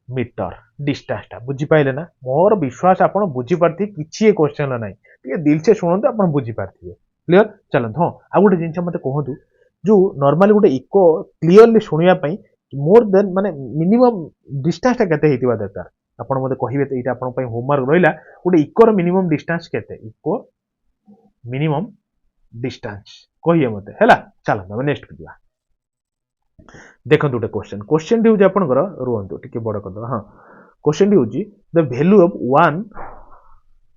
मीटर डिस्टेंस ता बुझी पाइले ना मोर विश्वास आपन बुझी पारथि किछि क्वेश्चन नाही टिके दिल से सुनंतु आपन बुझी पारथि क्लियर चलन हां आ गोटे जिंस मते कहंतु जो नॉर्मली गोटे इको क्लियरली सुनिया पई मोर देन माने मिनिमम डिस्टेंस ता केते हेतिबा दरकार आपण मते कहिबे त एटा आपण पई होमवर्क रहिला गोटे इको रो मिनिमम डिस्टेंस केते इको मिनिमम डिस्टेंस कहिए मते हैला। चलो हम नेक्स्ट को जिवा। देखंतु गोटे क्वेश्चन टी होची आपनकर रुहंतु टिके बड़ कर दो। हां क्वेश्चन टी होची the value of 1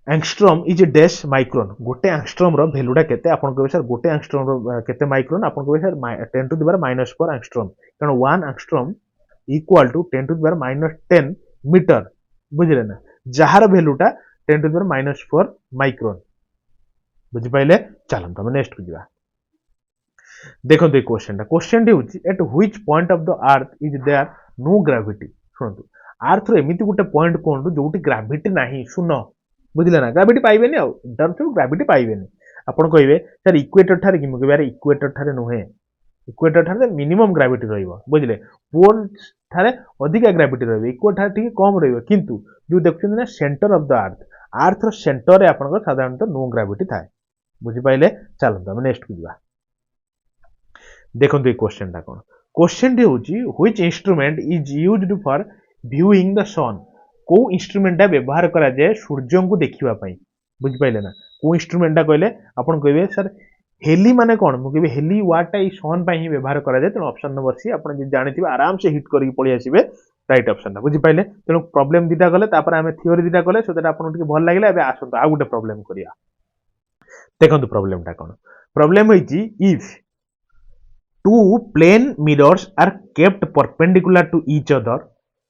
angstrom is dash micron. गोटे एंगस्ट्रॉम रो वैल्यूटा केते आपन कहबे सर गोटे एंगस्ट्रॉम रो केते माइक्रोन आपन कहबे sir 10 to the power -4 angstrom कारण 1 angstrom equal to 10 to the power -10 metre बुझिले ना जहार वैल्यूटा 10 टू द पावर -4 माइक्रोन बुझि पाइले। चलो हम नेक्स्ट को जिवा। देखो ये क्वेश्चन होची at which point of the earth is there no gravity. सुनतु अर्थ रो एमिति गोटे पॉइंट कोन जोटी ग्रेविटी नाही शून्य बुझिले ना ग्रेविटी पाइबेनी आ टर्म्स ऑफ ग्रेविटी पाइबेनी आपण कहबे सर इक्वेटर ठारे कि मके बारे इक्वेटर ठारे नुहे इक्वेटर ठारे मिनिमम ग्रेविटी रहइबो बुझिले पोल ठारे अधिक ग्रेविटी रहइबो इक्वेटर ठारे ठीक कम रहइबो किंतु जो देखछन ना सेंटर ऑफ द अर्थ रो सेंटर रे आपण साधारणतः नो ग्रेविटी थाए बुझि पाइले। चलंतु हम नेक्स्ट को जिवा। देखो ये क्वेश्चन होची which instrument is used for viewing the sun. को इंस्ट्रूमेंट व्यवहार करा जाए सूर्य को देखिबा पई बुझि पाइले ना को इंस्ट्रूमेंट कहले आपण कहबे सर हेली माने कोन मु कहबे हेली वाटा ई सन पई ही व्यवहार करा जाए तेनो ऑप्शन नंबर सी आपण जे जानिथिबे आराम से हिट करी पळि आसीबे राइट ऑप्शन बुझि पाइले। तेनो प्रॉब्लम दिटा गले तापर हमें थ्योरी दिटा गले सो दैट आपण टिके भल लागिला एबे आसंतो आ गुटे प्रॉब्लम करिया। देखंतु प्रॉब्लमटा कोन प्रॉब्लम होईची if two plane mirrors are kept perpendicular to each other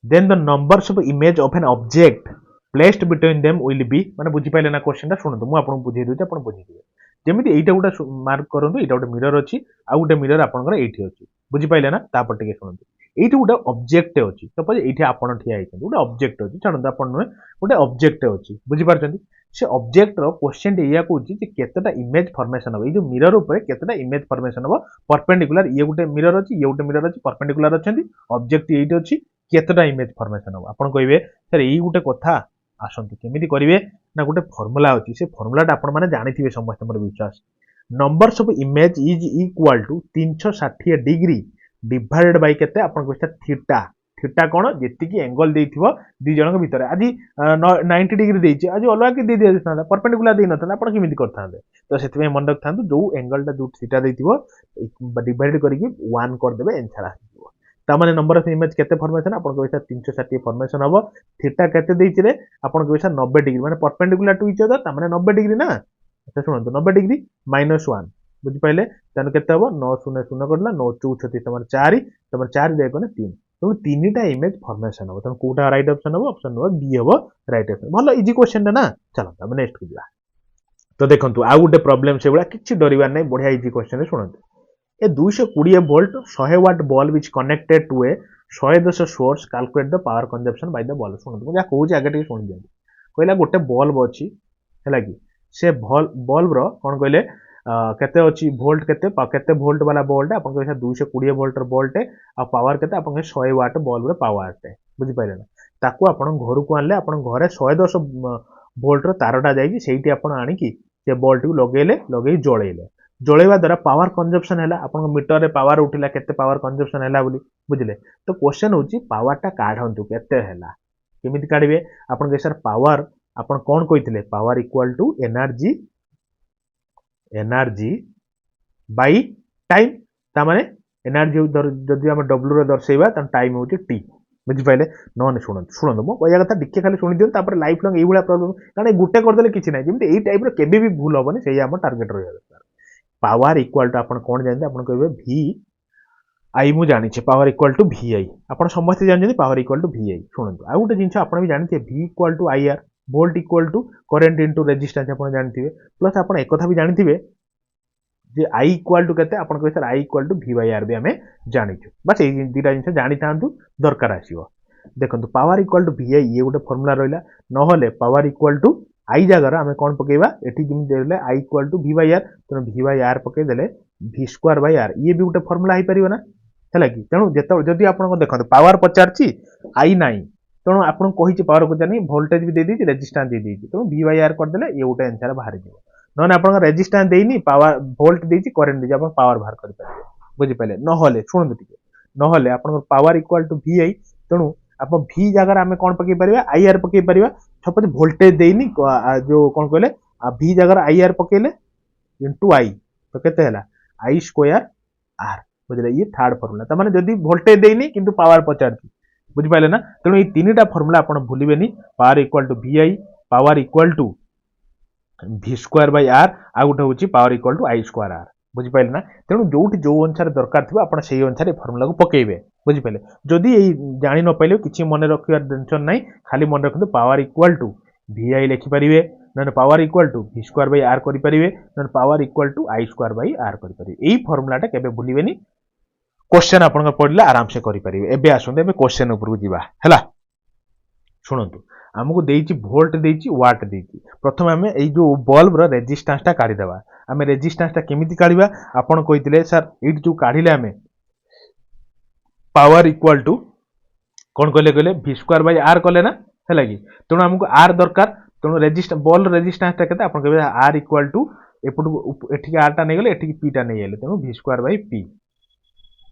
then the numbers of image of an object placed between them will be माने बुझी पाइले ना क्वेश्चन टा सुनतो मु आपन बुझे दोते आपन बुझी दिबे जेमिति एइटा गुटा मार्क करंतु एइटा गुटा मिरर अछि आ गुटा मिरर आपनकर एइठी अछि बुझी पाइले ना तापर टिके सुनतो एइठी गुटा ऑब्जेक्ट अछि सपोज एइठी आपन ठिया आइछन गुटा ऑब्जेक्ट अछि छानंतु आपन नुहे गुटा ऑब्जेक्ट अछि बुझी पारछंती से ऑब्जेक्ट रो क्वेश्चन एया कहूची जे केतेटा इमेज फॉर्मेशन हो ए जो मिरर ऊपर केतेटा इमेज फॉर्मेशन हो परपेंडिकुलर ये गुटे मिरर अछि ये गुटे मिरर अछि परपेंडिकुलर अछंती ऑब्जेक्ट एइट अछि केतेटा इमेज फॉर्मेशन हो आपण कहबे सर एई गुटे कथा आसंती केमिति करिवे ना गुटे फार्मूला अछि से फार्मूलाटा आपण माने जानिथिबे समस्त हमर विश्वास numbers of image is equal to 360 degree divided by केते आपण कहबे थीटा थीटा कोन जेतिकी एंगल देइथिबो दि जनक भितर आज 90 डिग्री देइछि आज अलगा के दे देना परपेंडिकुलर दे नथला आपण केमिति करथांदे तो सेतमे मन रखथांदु जो एंगल टा जो थीटा देइथिबो डिवाइड करिकि 1 कर देबे आंसर आसीबो ता माने नंबर ऑफ इमेज केते फॉर्मेशन आपण कहबे 360 फॉर्मेशन हबो थीटा केते देइछि रे आपण कहबे 90 डिग्री माने परपेंडिकुलर टू ईच अदर ता माने 90 डिग्री ना अच्छा सुनंतु 90 डिग्री -1 बुझि पाइले तने केते हबो 9 0 0 करला 9 64 तमर 4 देखो ना 3 तो तीनटा इमेज फॉर्मेशन हो तो कोटा राइट ऑप्शन हो ऑप्शन नंबर बी हो राइट ऑप्शन भलो इजी क्वेश्चन ना। चलो हम नेक्स्ट को जा तो देखंतु आ गुटे प्रॉब्लम से गुला किछि डरिवार नै बढ़िया इजी क्वेश्चन सुनंतु a 220 volt 100 watt bulb is connected to a 110 source calculate the power consumption by the bulb सुनंतु जा कहू जे आगे टिके सुन दियौ कहला गोटे बल्ब अछि हैला कि से बल्ब रो कोन कहले केते अछि वोल्ट केते वोल्ट वाला बल्ब अपन के 220 वोल्ट बल्ब आ पावर केते अपन के 100 वाट बल्ब रो पावर टे बुझि पाइले ना ताको अपन घर को आनले अपन घरे 110 वोल्ट रो तारटा जाई सेठी अपन आनी कि से बल्ब टी लगेई जळेवा द्वारा पावर कंजम्पशन हैला अपन मीटर रे पावर उठिला केते पावर कंजम्पशन हैला बोली बुझिले तो क्वेश्चन होची पावर टा काढंतु केते हैला केमिति काढिबे अपन के सर पावर अपन कोन कहितले power equal to energy by time ता माने एनर्जी जदि हम w रे दर्शैबा त टाइम होची t बुझि पाइले नने सुनंतु मो कहया कथा डिके खाली सुनि दियन तापर लाइफ लॉन्ग एई बुला प्रॉब्लम कारण गुटे कर देले किछि नै जेमति एई टाइप रो केबे भी भूल होबनी सेही हम टारगेट रहय दरकार पावर इक्वल टू अपन कोन जानते अपन कहबे v आई मु जानि छे पावर इक्वल टू vi अपन समस्त जानि पावर इक्वल टू vi सुनंतु आ गुटे जिंस अपन भी जानि छे v equal to ir volt equal to current into resistance अपन जानथिबे प्लस अपन एक कथा भी जानथिबे जे i इक्वल टू केते अपन कहै sir i equal to v by r भी हमें जानिछु बस ए दीटा जिंस जानि थांतु दरकार आसीबो देखंतु पावर इक्वल टू vi ये गुटे फार्मूला रहला न होले पावर इक्वल टू i जगह रा हमें कोन पकेबा एठी जिम देले i equal to v by r तो v by r पके देले v स्क्वायर by r ये भी गुटे फार्मूला आइ परिबो ना हैला कि तेनु जेतो जदि आपन को देखंतु पावर पचारची i नाही तेणु आपन कहिछि पावर को जानि वोल्टेज भी दे दी रेजिस्टेंस दे दी तो v by r कर देले ये गोटे आंसर बाहर जीवो नने आपन रेजिस्टेंस देइनी पावर वोल्ट देछि करंट देछि आपन पावर बाहर कर पारे बुझि पाले न होले सुन टिके न होले आपन पावर इक्वल टू vi तेणु आपन v जगह हमें कोन पके परिबा ir पके परिबा सपोज वोल्टेज देइनी जो कोन कहले v जगह ir पकेले इनटू i तो केते हला आई स्क्वायर आर बुझे ये थर्ड फर्मुला तमाने जदि वोल्टेज देनी किंतु पावर पचारती बुझिपारे ना तेणु ये तीनटा फर्मुला आप भूलें power equal to VI power equal to V square by R आ गोटे हूँ power equal to I square R बुझिपारे ना तेणु जो जो अनुसार दरकार थी आप से अनुसार फर्मुला को पकेबे बुझिपारे जदि यही जानी न पाइले किसी मन रखार टेंशन ना खाली मन रखते पावर इक्वाल टू VI लिखिपारे ना power equal to V square by R करेंगे ना power equal to I square by R करेंगे यही फर्मुलाटा केबे भूलिबेनी क्वेश्चन आपन पढ़ले आराम से करेंगे एबे आसंते एबे क्वेश्चन ऊपर जीवा हैला शुणु आमको देइछि वोल्ट देइछि वाट देइछि प्रथम आमे एई जो बल्ब रो रेजिस्टेंस टा काढी देबा आमे रेजिस्टेंस टा केमिति काढिबा आपन कहितले सर एट जो काढिले आमे पावर इक्वल टू कोन कहले कहले V स्क्वायर बाय आर कहले ना हैला कि तेणु हमको आर दरकार तेणु रेजिस्टेंस बल्ब रेजिस्टेंस टा केते आपन कहबे आर इक्वल टू एपटू एठी आर टा नै गेले एठी पी टा नै आले तेणु V स्क्वायर बाय पी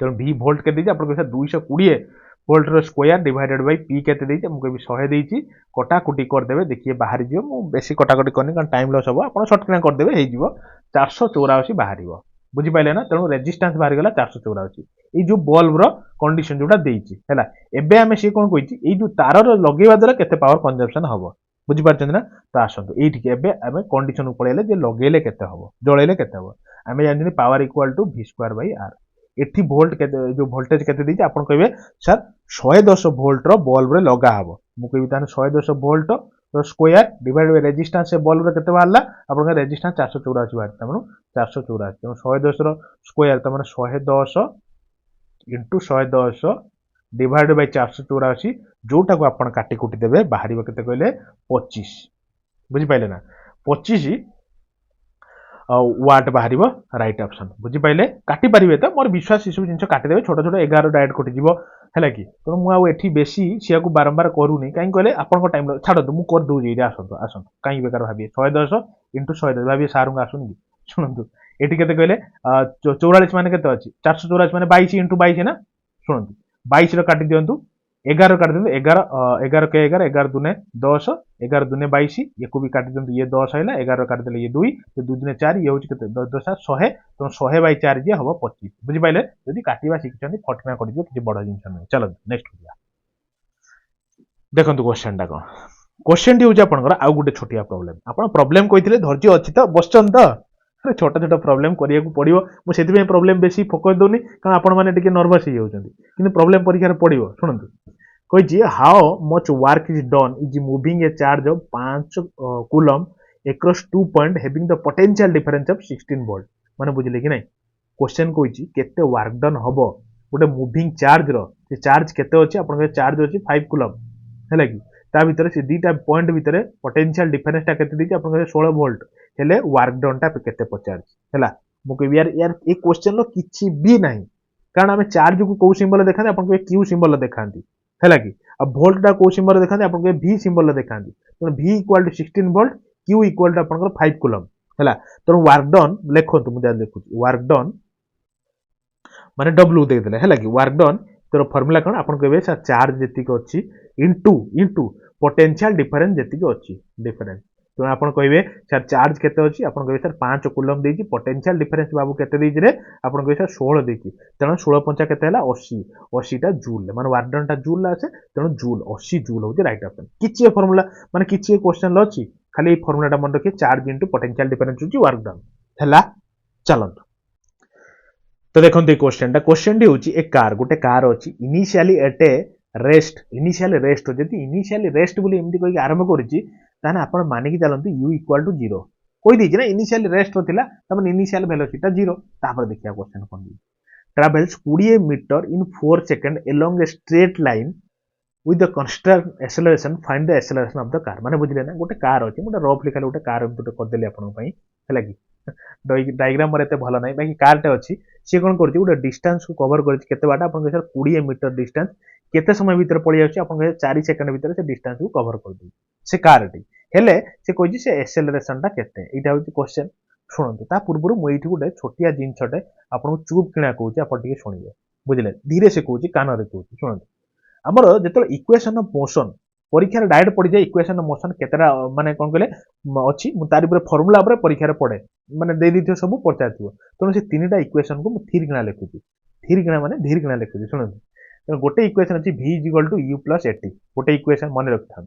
तेणु V वोल्ट के देइछि आपन कहबे 220 वोल्ट रो स्क्वायर डिवाइडेड बाय पी केते देइछि हमको भी 100 देइछि कटाकुटी कर देबे देखिए बाहर जिवो मु बेसी कटाकुटी करनी कारण टाइम लॉस हबो आपण शॉर्ट किना कर देबे हे जिवो 484 बाहरिबो बुझि पाइले ना तेणु रेजिस्टेंस बाहर गेला 484 ए जो बल्ब रो कंडीशन जोटा देइछि हैला एबे हमें से कोन कहिछि ए जो तार रो लगेवा द्वारा केते पावर कंजम्पशन हबो बुझि पारछन ना तो आसंतु एठी के एबे हमें कंडीशन पळेले जे लगेले केते हबो जळेले केते हबो हमें जाननि power equal to V square by R एठी वोल्ट के जो वोल्टेज केते देइछि आपण कहबे सर 110 वोल्ट रो बल्ब रे लगा हबो मु कहबी ताने 110 वोल्ट रो स्क्वायर डिवाइड बाय रेजिस्टेंस से बल्ब रे केते बाहरला आपण का रेजिस्टेंस 484 बाहर तमनु 484 तेणु 110 रो स्क्वायर तमने 110 इनटू 110 डिवाइड बाय 484 जोटा को आपण काटी कुटी देबे बाहरिबो केते कहले 25 बुझि पाइले ना 25 वाट बाहर राइट ऑप्शन बुझी पाइले काटी पारे तो मोर विश्वास सब जिन काटिदेवे छोट छोट 11 डायरेक्ट कटिज है कि तेणु मुझे बेसी सी बारंबार करूनी कहीं कहले आप टाइम छाड़ मुझे कर दूसरी आसतु आसतु कहीं बेकार भावी 110 इंटू 110 भावी सार को आसुन कि शुणु ये कहले 44 मान के 484 मान 22 इंटू 22 ना शुणु 22 काटी दिंतु 11 काटी दिंतु 11 के 11 11 दुने 10 11 दुने 22 ये को भी काटी दिंतु ये 10 है 11 काटी देले ये 2 ये 2 दुने 4 ये होची केते 10 100 तो 100 बाय 4 जे हबो 25 बुझि पाइले यदि काटिबा शिखछन फटना कर दियो कि बड़ जिंस नै चलो नेक्स्ट हो देखंतु क्वेश्चन टा कोन क्वेश्चन टी होची आपनकर आ गुटे छोटिया प्रॉब्लम आपन प्रॉब्लम कहिथिले धैर्य अछि त बसचन त छोटा छोटा प्रॉब्लम करिया को पड़ियो मु सेति में प्रॉब्लम बेसी फोकस दोनी कारण आपण माने टिके नर्वस ही होचंदी किंतु प्रॉब्लम परीक्षा रे पड़ियो सुनंतु कहि how much work is done is moving A charge of 5 coulomb across 2 point having the potential difference of 16 volt माने बुझिले कि नै क्वेश्चन कहि केते वर्क डन हबो गोटे मूविंग चार्ज रो से चार्ज केते अछि आपण के चार्ज अछि 5 कूलम हैला कि ता भीतर से दीटा पॉइंट भीतर पोटेंशियल डिफरेंस टा केते दिछि आपण के 16 वोल्ट हेले वर्क डन टा केते पचार हैला मु कहबी यार यार ए क्वेश्चन लो किछि भी नाही कारण हमें चार्ज को को सिंबल देखांती आपण के क्यू सिंबल देखांती हैला कि अब वोल्ट टा को सिंबल देखांती आपण के v सिंबल देखांती तो v equal to 16 volt q equal to आपण 5 कूलम हैला तो वर्क डन लेखंतु मु देखु वर्क डन माने w दे देले हैला कि वर्क डन तो फार्मूला कोन आपण कहबे चार्ज जेतिक अछि इनटू पोटेंशियल डिफरेंस जेतिक अछि डिफरेंस तो आपण कहबे सर चार्ज केते अछि आपण कहबे सर 5 कूलम देछि पोटेंशियल डिफरेंस बाबू केते देछि रे आपण कहबे सर 16 देछि तेणु 16 पंचा केते हला 80 टा जूल माने वर्क डन टा जूल आसे तेणु जूल 80 जूल होछि राइट ऑप्शन किछि फार्मूला माने किछि क्वेश्चन ल अछि खाली ए फार्मूला टा मन रखि चार्ज इनटू पोटेंशियल डिफरेंस होछि वर्क डन हला चलंतु तो देखंतु क्वेश्चन टी होछि ए कार गोटे कार अछि initially at a initially rest जदि इनिशियली रेस्ट बोली एमती कहि आरंभ करिछि ताने आपण मानिक चलंतु u इक्वल टू 0 कोइ दिछि ना इनिशियली रेस्ट होतिला तमन इनिशियल वेलोसिटी 0 तापर देखिया क्वेश्चन कोन the travels 20 metre in 4 second along a straight line with the constant acceleration find the acceleration of the car माने बुझिले ना गोटे कार अछि मोटा रफ लिखाले गोटे कार एमती कर देली आपण पई हैला कि डायग्राम मरे एते भलो नै बाकी कार टे अछि से कोन करछि गोटे डिस्टेंस को कवर करछि केते बाटा आपण सर 20 मीटर डिस्टेंस केते समय भीतर पड़ी आछि आपण 4 सेकंड भीतर से डिस्टेंस को कवर कर दी से कार टी हेले से कहि से एक्सेलरेशन टा केते एटा होछि क्वेश्चन सुनंतु ता पूर्वरु मु एठी गोटे छोटिया जिंसटे आपन चुप किना कहूछि आपण टिके सुनिबे बुझिले धीरे से कहूछि कान रे कहूछि सुनंतु हमर जेतल इक्वेशन ऑफ मोशन परीक्षा रे डायरेक्ट पड़ी जाय इक्वेशन ऑफ मोशन केतेरा माने कोन कहले अछि मु तारि पर फार्मूला पर परीक्षा रे पड़े माने दे दी सब पचार तेणु से 3टा इक्वेशन को थीरगिणा लिखुची थीरगिणा माने धीरगिणा लिखुची शुणନ୍ତୁ तेणु गोटे इक्वेशन अछि v equal to u plus at गोटे इक्वेशन मन रखि था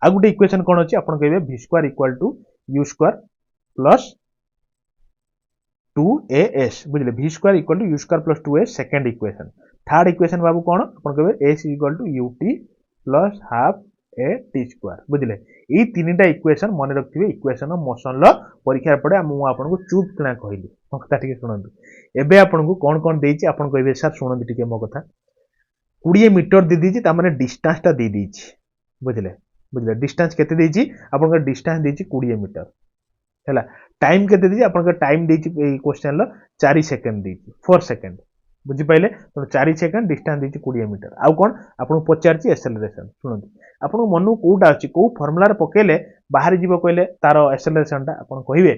आ गोटे इक्वेशन कौन अच्छी आप कहे v square equal to u square plus 2as बुझे v square equal to u square plus 2as second equation third equation बाबू कौन आप कहे s equal to ut plus half A T square बुझे यही 3टा इक्वेशन मन रखिए इक्वेशन ऑफ मोशन परीक्षा पड़े आपको चुप किना कहली मो कथा टिके शुणु एबे आपको कौन कौन देछि आपन कहबे सर शुणु टिके मो कथा 20 मीटर दे दीची तामाने डिस्टेंस टा दे दीची बुझले बुझले डिस्टेंस केते दीची आपन डिस्टेंस दीची 20 मीटर हैला टाइम केते दीची आपन टाइम दीची ए क्वेश्चन लो 4 सेकंड दीची 4 सेकंड बुझी पाइले तो 4 सेकंड डिस्टेंस दीची 20 मीटर आउ कोन आपन पचारची एक्सेलरेशन सुनंतु आपन मनु कोटा अछि को फार्मूला रे पकेले बाहर जीवो कहले तारो एक्सेलरेशन टा आपन कहिबे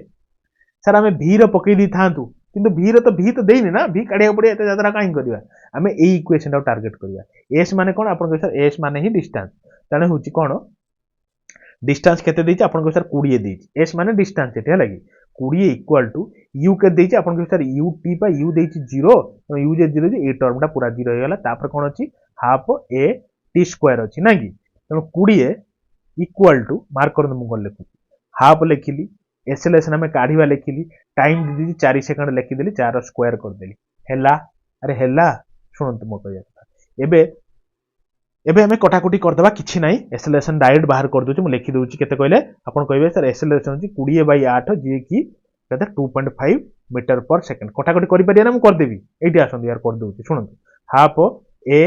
सर हमें v रो पके दी थांतु किंतु v रो तो v तो देइनी ना v काढिया पड़े एते यात्रा काई करबा हमें ए इक्वेशन टा टारगेट करबा s माने कोन आपन सर s माने ही डिस्टेंस ताने होची कोन डिस्टेंस केते देछि आपन सर 20 देछि s माने डिस्टेंस एते लागि 20 इक्वल टू u के देछि आपन सर ut पा u देछि 0 तो u जे 0 ए टर्म टा पूरा 0 हो गला तापर कोन अछि हाफ a t स्क्वायर अछि ना कि तो 20 इक्वल टू मार्क करन मु गल लिखु हाफ लिखिली एक्सेलरेशन में काढ़ीवा लिखिली टाइम दीदी 4 सेकंड लिखिदेली 4 स्क्वायर करदेली हेला अरे हेला शुणु मो कह एबे एबे हमें कटाकुटी करदबा किछि नाही एक्सेलरेशन डायरेक्ट बाहर कर दोछि मु लिखि दोछि केते कहले आपण कहबे सर एक्सेलरेशन होछि 20/8 जे कि केते 2.5 मीटर पर सेकंड कटाकुटी करि परिया ना मु कर देबी एठी आसन यार कर दोछि शुणु हाफ ए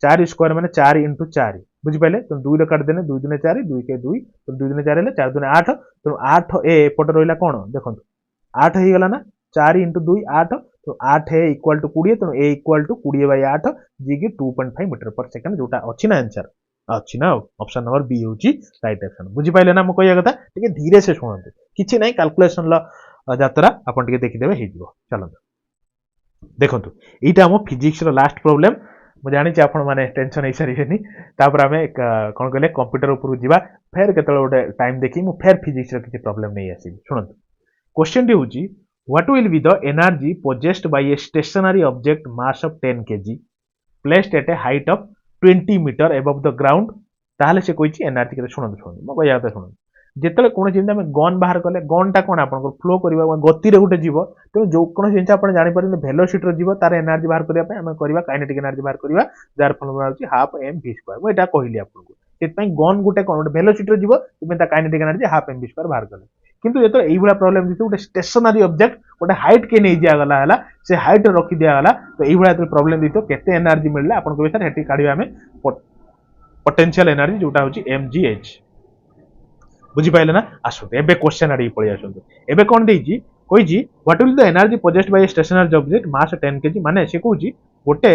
4 स्क्वायर माने 4 * 4 बुझी पाइले तो 2 रे काट देने 2 * 4 2 के 2 तो 2 * 4 हेले 4 * 8 तो 8 ए एपट रहिला कोन देखंतु 8 हे गला ना 4 * 2 8 तो 8 ए इक्वल टू 20 तो ए इक्वल टू 20/8 जे कि 2.5 मीटर पर सेकंड जोटा अछि ना आंसर अछि ना ऑप्शन नंबर बी होची राइट ऑप्शन बुझी पाइले ना म कहया कथा टिके धीरे से सुनंतु किछि नै कैलकुलेशन ल यात्रा आपण टिके देखि देबे हे जिवो चलंतु देखंतु एटा हम फिजिक्स रो लास्ट प्रॉब्लम मु जानि छी आपण माने टेंशन हे सरीनी तापर हमें कोन कहले कंप्यूटर ऊपर जीवा फेर केतले गोटे टाइम देखि मु फेर फिजिक्स रो किछि प्रॉब्लम नै आसी सुनंतु क्वेश्चन डी होची what will be the energy possessed by a stationary object mass of 10 kg placed at a height of 20 metre above the ground ताहले से कोइची एनर्जी के सुनंतु सुनंतु म कहया त सुनंतु जेतले कोन जिंदा में गन बाहर कले गन टा कोन आपन फ्लो करबा गति रे गुटे जीव तो जो कोन जिंचा आपन जानि परले वेलोसिटी रे जीव तार एनर्जी बाहर करिया पे हम करबा काइनेटिक एनर्जी बाहर करबा जार फॉर्मूला होची हाफ m v स्क्वायर मैं एटा कहली आपन को सेत पई गन गुटे कोन वेलोसिटी रे जीव तुमे ता kinetic energy half m v square बाहर कले किंतु ये तो एई बडा प्रॉब्लम दिते गुटे स्टेशनरी ऑब्जेक्ट गुटे हाइट के नै जिया गला हला से हाइट रखि दिया गला तो एई बडा तो प्रॉब्लम दितो केते एनर्जी मिलला आपन को सर हेटी काढिबा हमें पोटेंशियल एनर्जी जोटा होची mgh बुझी पाइले ना आसु एबे क्वेश्चन आडी पळि आसु एबे कोन देइची कोइची what will the energy possessed by stationary object mass 10 KG माने से कहूची गोटे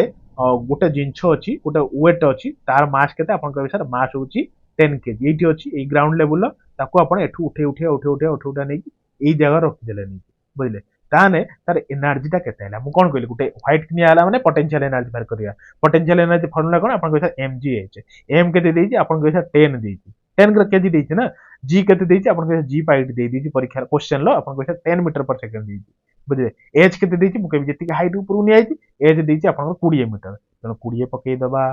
गोटे जिंछो अछि गोटे वेट अछि तार मास केते आपन कहबे सर मास होची 10 केजी एठी अछि ए ग्राउंड लेवल ताको आपन एठू उठे नै ए जगह रखि देले नै बुझले ताने तार एनर्जी ता केते हला मु कोन कहली गोटे व्हाइट किनि आला माने पोटेंशियल एनर्जी बाहर करिया पोटेंशियल एनर्जी फार्मूला कोन आपन कहबे सर mgh m केते देइची आपन कहबे सर 10 देइची 10 केजी देइची ना जी केते देइची आपन कहबे जी पाइट देइ देइची परीक्षा क्वेश्चन लो आपन कहबे 10 मीटर पर सेकंड देइची बुझले एच केते देइची मु कहबे जति हाइट ऊपर नि आइची एच देइची आपन 20 मीटर तनो 20 पकेइ दबा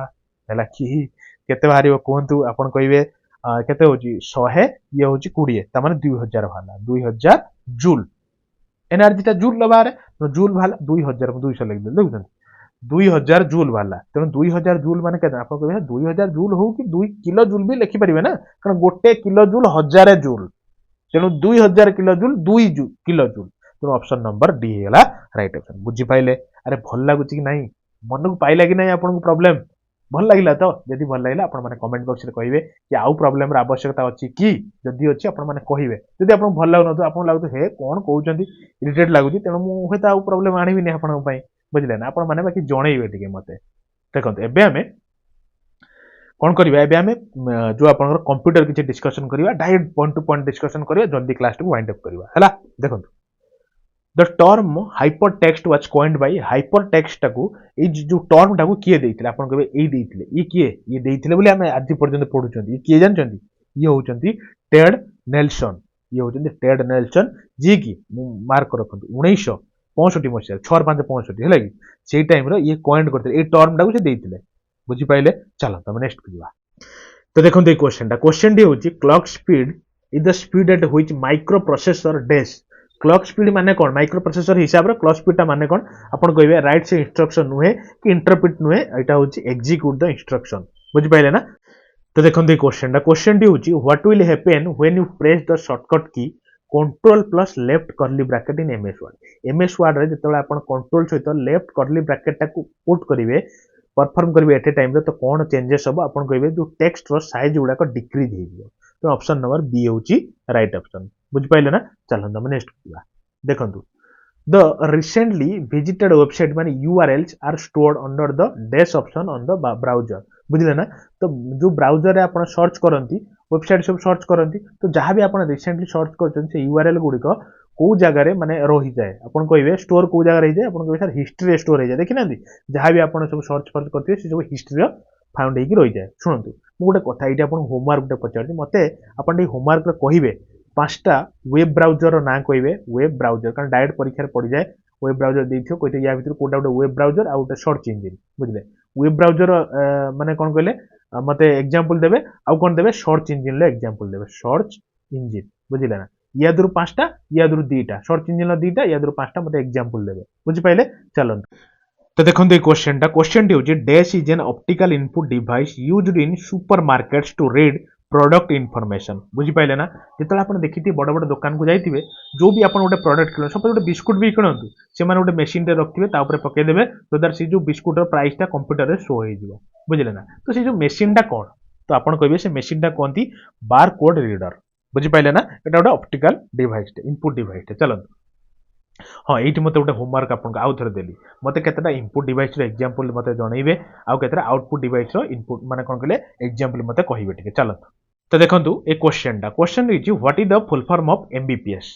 हला कि केते बाहरियो कोहंतु आपन कहबे केते होची 100 ये होची 20 त माने 2000 भाला 2000 जूल एनर्जी ता जूल लबारे तो जूल भाला 2000 को 200 लिख दे देखुछन 2000 जूल वाला तेणु 2000 जूल माने केते आपन कहबे 2000 जूल हो कि 2 किलो जूल भी लिखि परिबे ना कारण गोटे किलो जूल 1000 जूल तेणु 2000 किलो जूल 2 किलो जूल तेणु ऑप्शन नंबर डी हेला राइट ऑप्शन बुझी पाइले अरे भल लागुची कि नाही मन को पाइला कि नाही आपन को प्रॉब्लम भल लागिला तो यदि भल लागिला आपन माने कमेंट बॉक्स रे कहिबे कि आउ प्रॉब्लम रा आवश्यकता अछि कि जदि अछि आपन माने कहिबे यदि आपन भल लागु न तो आपन लागु हे कोन कहउचंती इरिटेट लागुची तेणु मु हेता आउ प्रॉब्लम आनिबि नै आपन पई बुझले ना आपण माने बाकी जणैबे टिके मते देखंत एबे हमें कोन करबा एबे हमें जो आपन कंप्यूटर किछि डिस्कशन करबा direct point to point discussion करबा जल्दी क्लास को वाइंड अप करबा हला देखंत the term hypertext was coined by hypertext टाको ए जो टर्म टाको किए देइथिले आपन कहबे ए देइथिले ई किए ये देइथिले बोली हमें आज पर्यंत पढुचंती ई किए जानचंती ये होचंती टेड नेल्सन ये होचंदी टेड नेल्सन जी की मार्क रखंतु 1965 मसीहा 6565 हैला कि सेई टाइम रो ये कॉइन करथिले ए टर्म टाको से देइथिले बुझि पाइले चलो तमे नेक्स्ट करिवा तो देखंतु ए क्वेश्चन डी होची clock speed is the speed at which micro processor dash clock speed माने कोन माइक्रो प्रोसेसर हिसाब रे क्लॉक स्पीड टा माने कोन आपण कहबे राइट से इंस्ट्रक्शन नुहे कि इंटरप्रेट नुहे एटा होची एग्जीक्यूट द इंस्ट्रक्शन बुझि पाइले ना तो देखते क्वेश्चन टी होची what will happen when you press the shortcut key control plus left curly bracket in MS Word रे जेतेबेले आपण कंट्रोल सहित लेफ्ट कर्ली ब्रैकेट टाको पुट करिवे परफॉर्म करिवे एट ए टाइम रे तो कोन चेंजेस हो आपण कहबे जो टेक्स्ट रो साइज गुडा को डिक्रीज हे जिवो तो ऑप्शन नंबर बी होची राइट ऑप्शन बुझ पाइले ना चलो हम नेक्स्ट किया देखंतु the recently visited website माने URLs are stored under the dash option on the browser बुझिले ना तो जो ब्राउजर रे आपण सर्च करंती वेबसाइट सब सर्च करंती तो जहां भी आपण रिसेंटली सर्च करछन से URL गुडी को को जगह रे माने रही जाए आपण कहबे स्टोर को जगह रही जाए आपण कहबे सर हिस्ट्री स्टोर रही जाए देखि नांदी जहां भी आपण सब सर्च करथिबे से सब हिस्ट्री फाउंड हेकी रही जाए सुनंतु मु गोटे कथा इटा आपण होमवर्क गुटे पचारती मते आपण होमवर्क रे कहिबे पांचटा वेब ब्राउजर ना कहबे वेब ब्राउजर कारण डायरेक्ट परीक्षा पड़ जाए वेब ब्राउजर देथियो कहते या भीतर कोटा गोटे वेब ब्राउजर आ गोटे सर्च इंजिन बुझले वेब ब्राउजर माने कोन कहले मते एग्जांपल देबे आ कोन देबे सर्च इंजिन ले एग्जांपल देबे सर्च इंजिन बुझिले ना या दुरु पांचटा या दुरु दीटा सर्च इंजिन लो दीटा या दुरु पांचटा मते एग्जांपल देबे बुझि पाइले चलन तो देखंतु ए क्वेश्चन टी होची dash is an optical input device used in supermarkets to read product information बुझी पाइले ना जितने आप देखिए बड़ बड़ दुकान को जाइए जो भी आप गोटे प्रोडक्ट किण सपोज गोटे बिस्कुट भी किणतु से गोटे मेसीन टे रखिए पकईदेवे सो दैट से जो बिस्कुटर प्राइसटा कंप्यूटर शो हो बुझे ना तो से जो मेसीन टा कौन तो आप कहे से मेसीन टा कहती बार कोड रीडर बुझीपारे ना ये गोटे ऑप्टिकल डिवाइस इनपुट डिवाइस चलते हाँ ये मत गोटे होमवर्क आपको आउ थे देली मत केतटा इनपुट डिवाइस एग्जांपल मत जनइबे आउ केतटा आउटपुट डिवाइस इनपुट माने कोन कहले एग्जांपल मत कहिबे ठीक चलत तो देखंतु ए question is what is the full form of MBPS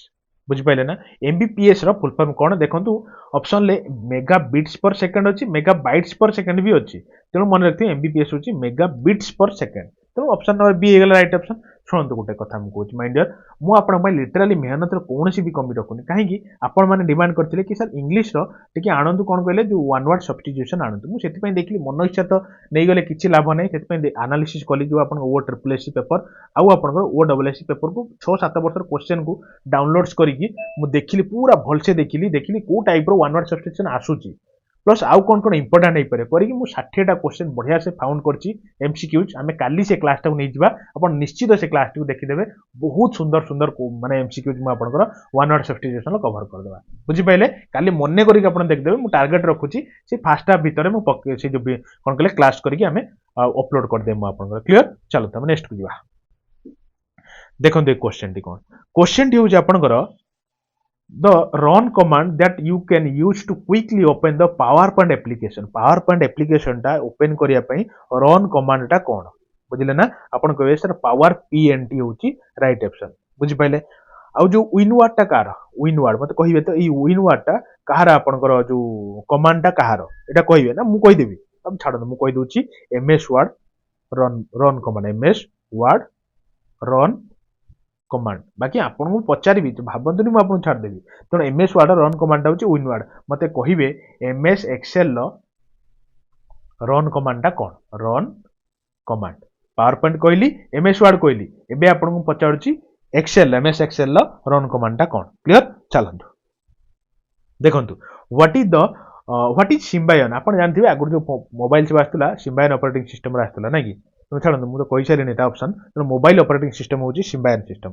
बुझी पाइले ना एमबीपीएस रो फुल फॉर्म कोन देखंतु ऑप्शन ले मेगा बिट्स पर सेकंड अछि मेगा बाइट्स पर सेकंड भी अछि तेणु मन रखियो एमबीपीएस होछि मेगा बिट्स पर सेकंड तेणु ऑप्शन नंबर बी हेगला राइट ऑप्शन शुणु गोटे कथा मुझे माइंड डियर मुझे लिटराली मेहनत कौन भी कमी रखुनी कहीं आपण मैंने डिमांड करते कि सर इंग्लीश टे आणतु कौन कहले जो वन वर्ड सब्स्टिट्यूशन आणतु मुझे देखिए मन इच्छा तो नहीं गले किसी लाभ नहीं एनालिसिस कली जो आप ओ ट्रिपल एससी पेपर आउ आप ओ डबल एससी पेपर को 6-7 वर्ष क्वेश्चन को डाउनलोड्स करके देखिली पूरा भलसे देखिली कौ टाइप वन वर्ड सब्स्टिट्यूशन आसूची प्लस आउ कौन कौन इंपोर्टाट हो पारे करके मुझे 60टा क्वेश्चन बढ़िया से फाउंड करछि एमसीक्यूज आमे काली से क्लास टाक नहीं जिबा अपन निश्चित से क्लास टाक देखिदेबे बहुत सुंदर सुंदर माने एमसीक्यूज मु आपनकर वन वर्ड सब्स्टिट्यूशन कवर कर देबा बुझि पाइले काली मन्ने करके अपन देखिदेबे मु टारगेट रखुछि से फर्स्ट हाफ भीतर मु से जो कौन कहले क्लास करके आमे अपलोड कर देबो आपनकर क्लियर चलो तमे नेक्स्ट को जिबा देखो दे क्वेश्चन टी हो आपनकर the run command that you can use to quickly open the PowerPoint application टा open करिया पई run command टा कोन बुझिले ना आपण कहबे सर power pnt होची राइट ऑप्शन बुझि पाइले आ जो winword टा कार winword मते कहिबे तो ई winword टा कहार आपनकर जो कमांड टा कहार एटा कहिबे ना मु कहि देबी अब छाड़ मु कहि दोची ms word run command ms word run command बाकी आपन को पचारि भाबंतु मु आपन छाड़ देबी तेणु एमएस वर्ड रन कमांड होची विनवर्ड मते कहिबे एमएस एक्सेल लो रन कमांड टा कोन रन कमांड पावर पॉइंट कहली एमएस वर्ड कहली एबे आपन को पचारुची एक्सेल एमएस एक्सेल लो रन कमांड टा कोन क्लियर चलंतु देखंतु व्हाट इज सिम्बायन आपन जानथिबे आगुर जो मोबाइल से आस्तला सिम्बायन ऑपरेटिंग सिस्टम रा आस्तला ना कि छाड़ू मुझे कही सारे एटा ऑप्शन तो मोबाइल ऑपरेटिंग सिस्टम होची सिम्बायन सिस्टम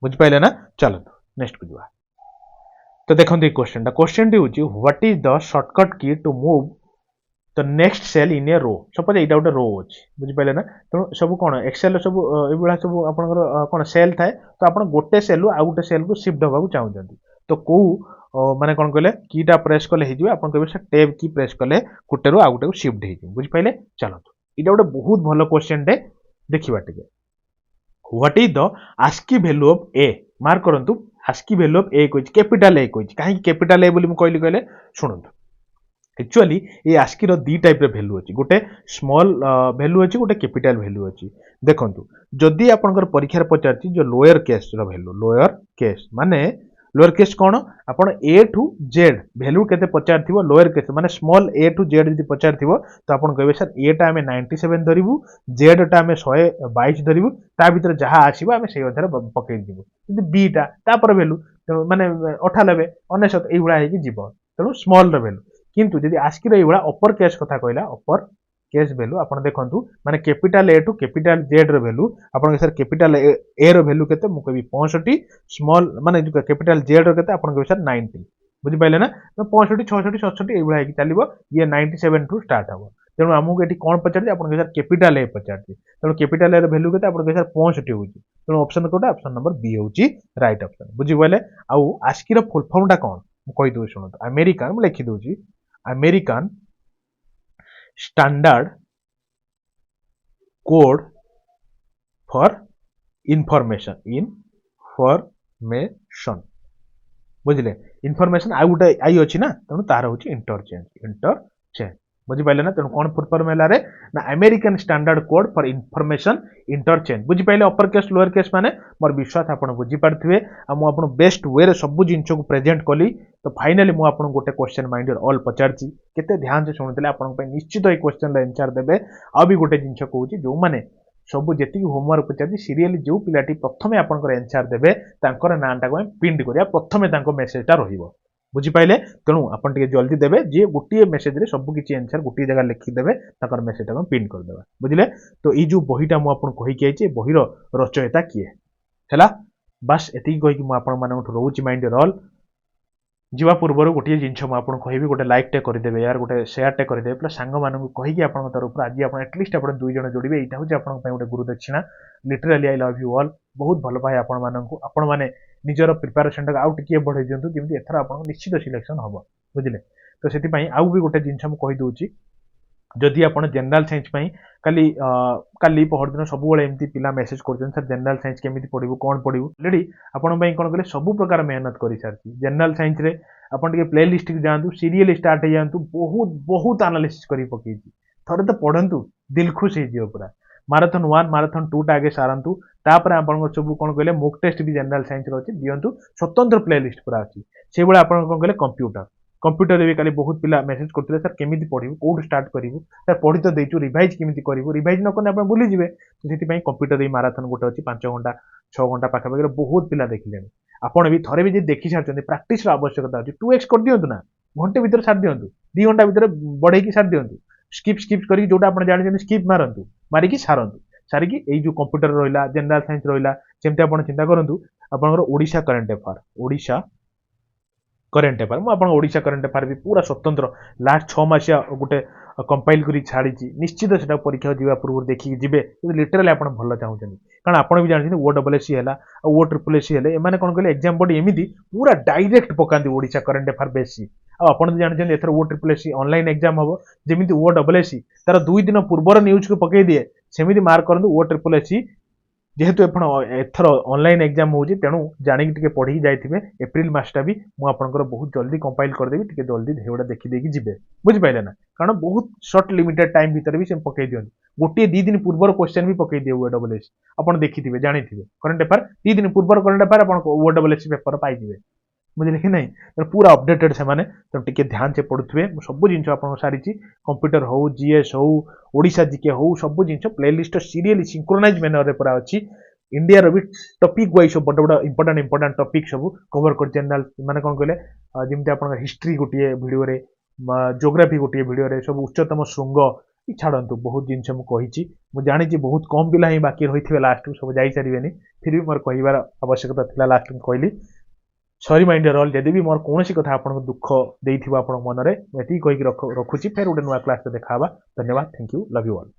बुझि पाइले ना चलो नेक्स्ट को जिवा तो देखंतु ए क्वेश्चन टी होची what is the shortcut key to move the next cell in a row suppose एटा गोटे रो अछि बुझि पाइले ना तो सब कोन एक्सेल सब एबुला सब आपनकर कोन सेल थाए तो आपन गोटे सेल आ गोटे सेल को शिफ्ट होबा को चाहउछंती तो को माने कोन कहले कीटा प्रेस करले हे जिवे आपन कहबे से टैब की प्रेस करले गोटे रो आ गोटे को शिफ्ट हे जिवे बुझि पाइले चलो इटा गोटे बहुत भल क्वेश्चन टे देखिबा टिके what is the ASCII value of A mark करंतु आस्की वैल्यू ऑफ ए कोइ कैपिटल ए कोइ काहे कैपिटल ए बोली म कहली कहले सुनंतु एक्चुअली ये आस्की रो दी टाइप रे वैल्यू अछि गोटे स्मॉल वैल्यू अछि गोटे कैपिटल वैल्यू अछि देखंतु जदि आपनकर परीक्षा पचारछि जो लोअर केस रो वैल्यू लोअर केस माने लोअर केस कोन आपण ए टू जेड वैल्यू केते पचारथिबो लोअर केस माने स्मॉल ए टू जेड जदि पचारथिबो तो आपण कहबे सर ए टा हमें 97 धरिबु जेड टा हमें 122 धरिबु ता भीतर जहा आसीबो हमें सेही अधार पकई दिबु जदि बी टा तापर वैल्यू माने 98 99 एई हुडा हेकी जीवो तेणु स्मॉल रो वैल्यू किंतु जदि आस्की रो एई हुडा अपर केस कथा कहला अपर केस वैल्यू आपण देखंतु माने capital A to capital Z रो वैल्यू आपण सर कैपिटल ए रो वैल्यू केते मु कहबी 65 स्मॉल माने जो कैपिटल जेड रो केते आपण कहबी सर 90 बुझि पाइले ना 65 66 67 एई हुडा हेकी चलिबो ये 97 टू स्टार्ट हबो तेणु हमहु एठी कोन पचारछि आपण सर कैपिटल ए पचारछि तेणु कैपिटल ए रो वैल्यू केते आपण सर 65 होउछि तेणु ऑप्शन कोटा ऑप्शन नंबर बी होउछि राइट ऑप्शन बुझि पाइले आ आस्की रो फुल फॉर्म टा कोन मु कहि दउ सुनत अमेरिकन मु लिखि दउछि American Standard Code for Information बुझिले इंफॉर्मेशन आ गुटे आई अछि ना तेणु तार होछि इंटरचेंज बुझि पाइले ना तेणु कोन फुल फॉर्म हैला रे ना American Standard Code for information interchange बुझि पाइले अपर केस लोअर केस माने मोर विश्वास आपण बुझि पारथिबे आ मु आपण बेस्ट वे रे सब जिंस को प्रेजेंट कली तो फाइनली मु आपण गोटे क्वेश्चन माइंड ऑल पचारछि केते ध्यान से सुनुतले आपण पे निश्चित ए क्वेश्चन रे आंसर देबे आ भी गोटे जिंस कहूछि जो माने सब जेति होमवर्क पचारछि सीरियली जो पिलाटी प्रथमे आपनकर आंसर देबे तांकर नाटा को पिन करिया प्रथमे तांको मेसेजटा रहिबो बुझी पाइले तेणु आपण टिके जल्दी देबे जे गुटिए मेसेज रे सब किछि आंसर गुटिए जगह लिखि देबे ताकर मेसेज टा पिन कर देबा बुझिले तो ई जो बहिटा मु आपण कहि के आइछि बहिरो रचयिता किए हैला बस एति कहि कि मु आपण मानक रहउछि माइंड रोल जीवा पूर्व गोटे जिन मुझे कहि गोटे लाइक टे करदे यार गोटे शेयर टे करदे प्लस सांग मानक कहीकि आप तरफ आज आप एटलिस्ट आप दुई जन जोड़े यहाँ हूँ आप गोटे गुरु दक्षिणा लिटराली आई लव यू ऑल बहुत भल पाए आपण मैंने निजर प्रिपेरेसन आउ टे बढ़े दिंतु जमी एथर आप निश्चित सिलेक्शन हम बुझे तो से आउ भी गोटे जिन कहीदे जदि आप जनरल साइंस काली काली पहर दिन सब एमती पिला मेसेज कर सर जनरल साइंस केमी पढ़ू कौन पढ़ू ऑलरेडी आपण कौन कले सब प्रकार मेहनत कर सारी जनरल साइंस रे आपन टिके प्ले लिस्ट की जातु सीरियल स्टार्ट हो जातु बहुत बहुत एनालिसिस कर पकई थोड़े तो पढ़ंतु दिल खुश हो पूरा माराथन 1 माराथन 2 टा आगे सारंतु तापर आपन सब कौन कहले मॉक टेस्ट भी जनरल साइंस रो अछि दियंतु स्वतंत्र प्ले लिस्ट पूरा अछि से बेला आपन कौन कहले कंप्यूटर भी काली बहुत पिला मेसेज करते सर केमी पढ़ू कौट स्टार्ट करूँ सर पढ़ी तो देचु रिभाइज केमी करूँ रिभाइज न कले आप भूली जाए तो से कंप्यूटर माराथन गोटे अच्छी 5 घंटा 6 घंटा पाखापाखि बहुत पिला देखिले आपड़ भी थे भी देखी सारी प्राक्टिस आवश्यकता अच्छी 2x कर दिंतु ना घंटे भर सारी दिंतु 2 घंटा भर बढ़े सारी दिंतु स्किप कर जोटा आप जानते स्किप मारतु मारिकी सारतु सारिकी यही जो कंप्यूटर रहा जनरल साइंस रहा सेमती आप चिंता करूँ आपंकर Odisha current affair Odisha current affair मुझे ओडिशा करेन्ट अफेयर भी पूरा स्वतंत्र लास्ट 6 मासिया गोटे कंपाइल कर छाड़ी निश्चित से परीक्षा जावा पूर्व देखिए जी लिटराली आप भल चाहते कारण आप भी जानते ओ डबल एस सी है ओ ट्रिपल एस सी है एम कौन कहले एग्जाम बोर्ड एमती पूरा डायरेक्ट पकाती ओडिशा करेन्ट अफेयर बेसी आप जानते एथर O triple S C online exam हम जमी ओ डबल एस सी तार 2 दिन पूर्वर न्यूज को पकई दिए सेमती मार्क करूँ ओ ट्रिपल एस सी जेहेतु एथर ऑनलाइन एग्जाम हो तेणु जानिक टिके पढ़ी जाइए एप्रिल मासटा भी मुझे बहुत जल्दी कंपाइल करदेवी टिके जल्दी धेवड़ा देखी जी बुझिपारे ना कारण बहुत सर्ट लिमिटेड टाइम भितर भी से पकई दिखाँ गोटे 2 दिन पूर्व क्वेश्चन भी पकई दिए ओ डबल एस आप देखिए जानी करेन्ट अफेयर 2 दिन पूर्व करेन्ट अफेयर आप ओ डबल एस पेपर पाइबे बुझे कि नहीं पूरा अपडेटेड से माने तो टिके ध्यान से पढ़ुवे सब जिन आप सारी कंप्यूटर हो जीएस हो ओडिशा जीके हो सब जिन प्लेलिस्ट सीरियली सिंक्रोनाइज मैनर रे पूरा अच्छी इंडिया रो भी टॉपिक वाइज सब बड़ बड़ इंपोर्टेंट टॉपिक सब कवर कर जनरल माने कौन कहले जमती आप हिस्ट्री गोटे वीडियो रे ज्योग्राफी गोटे वीडियो रे सब उच्चतम श्रृंग छाड़ू बहुत जिन मुझे जानी बहुत कम पिला ही बाकी रही लास्ट सब जाई सारे फिर भी मोर कहबार आवश्यकता था लास्ट में कहली सॉरी माइंड रोल जदि भी मोर कौन कथा आप दुख देती आप मन में ये कहीकि रखुची फिर गोटे नुआ क्लास देखा धन्यवाद thank you love you all.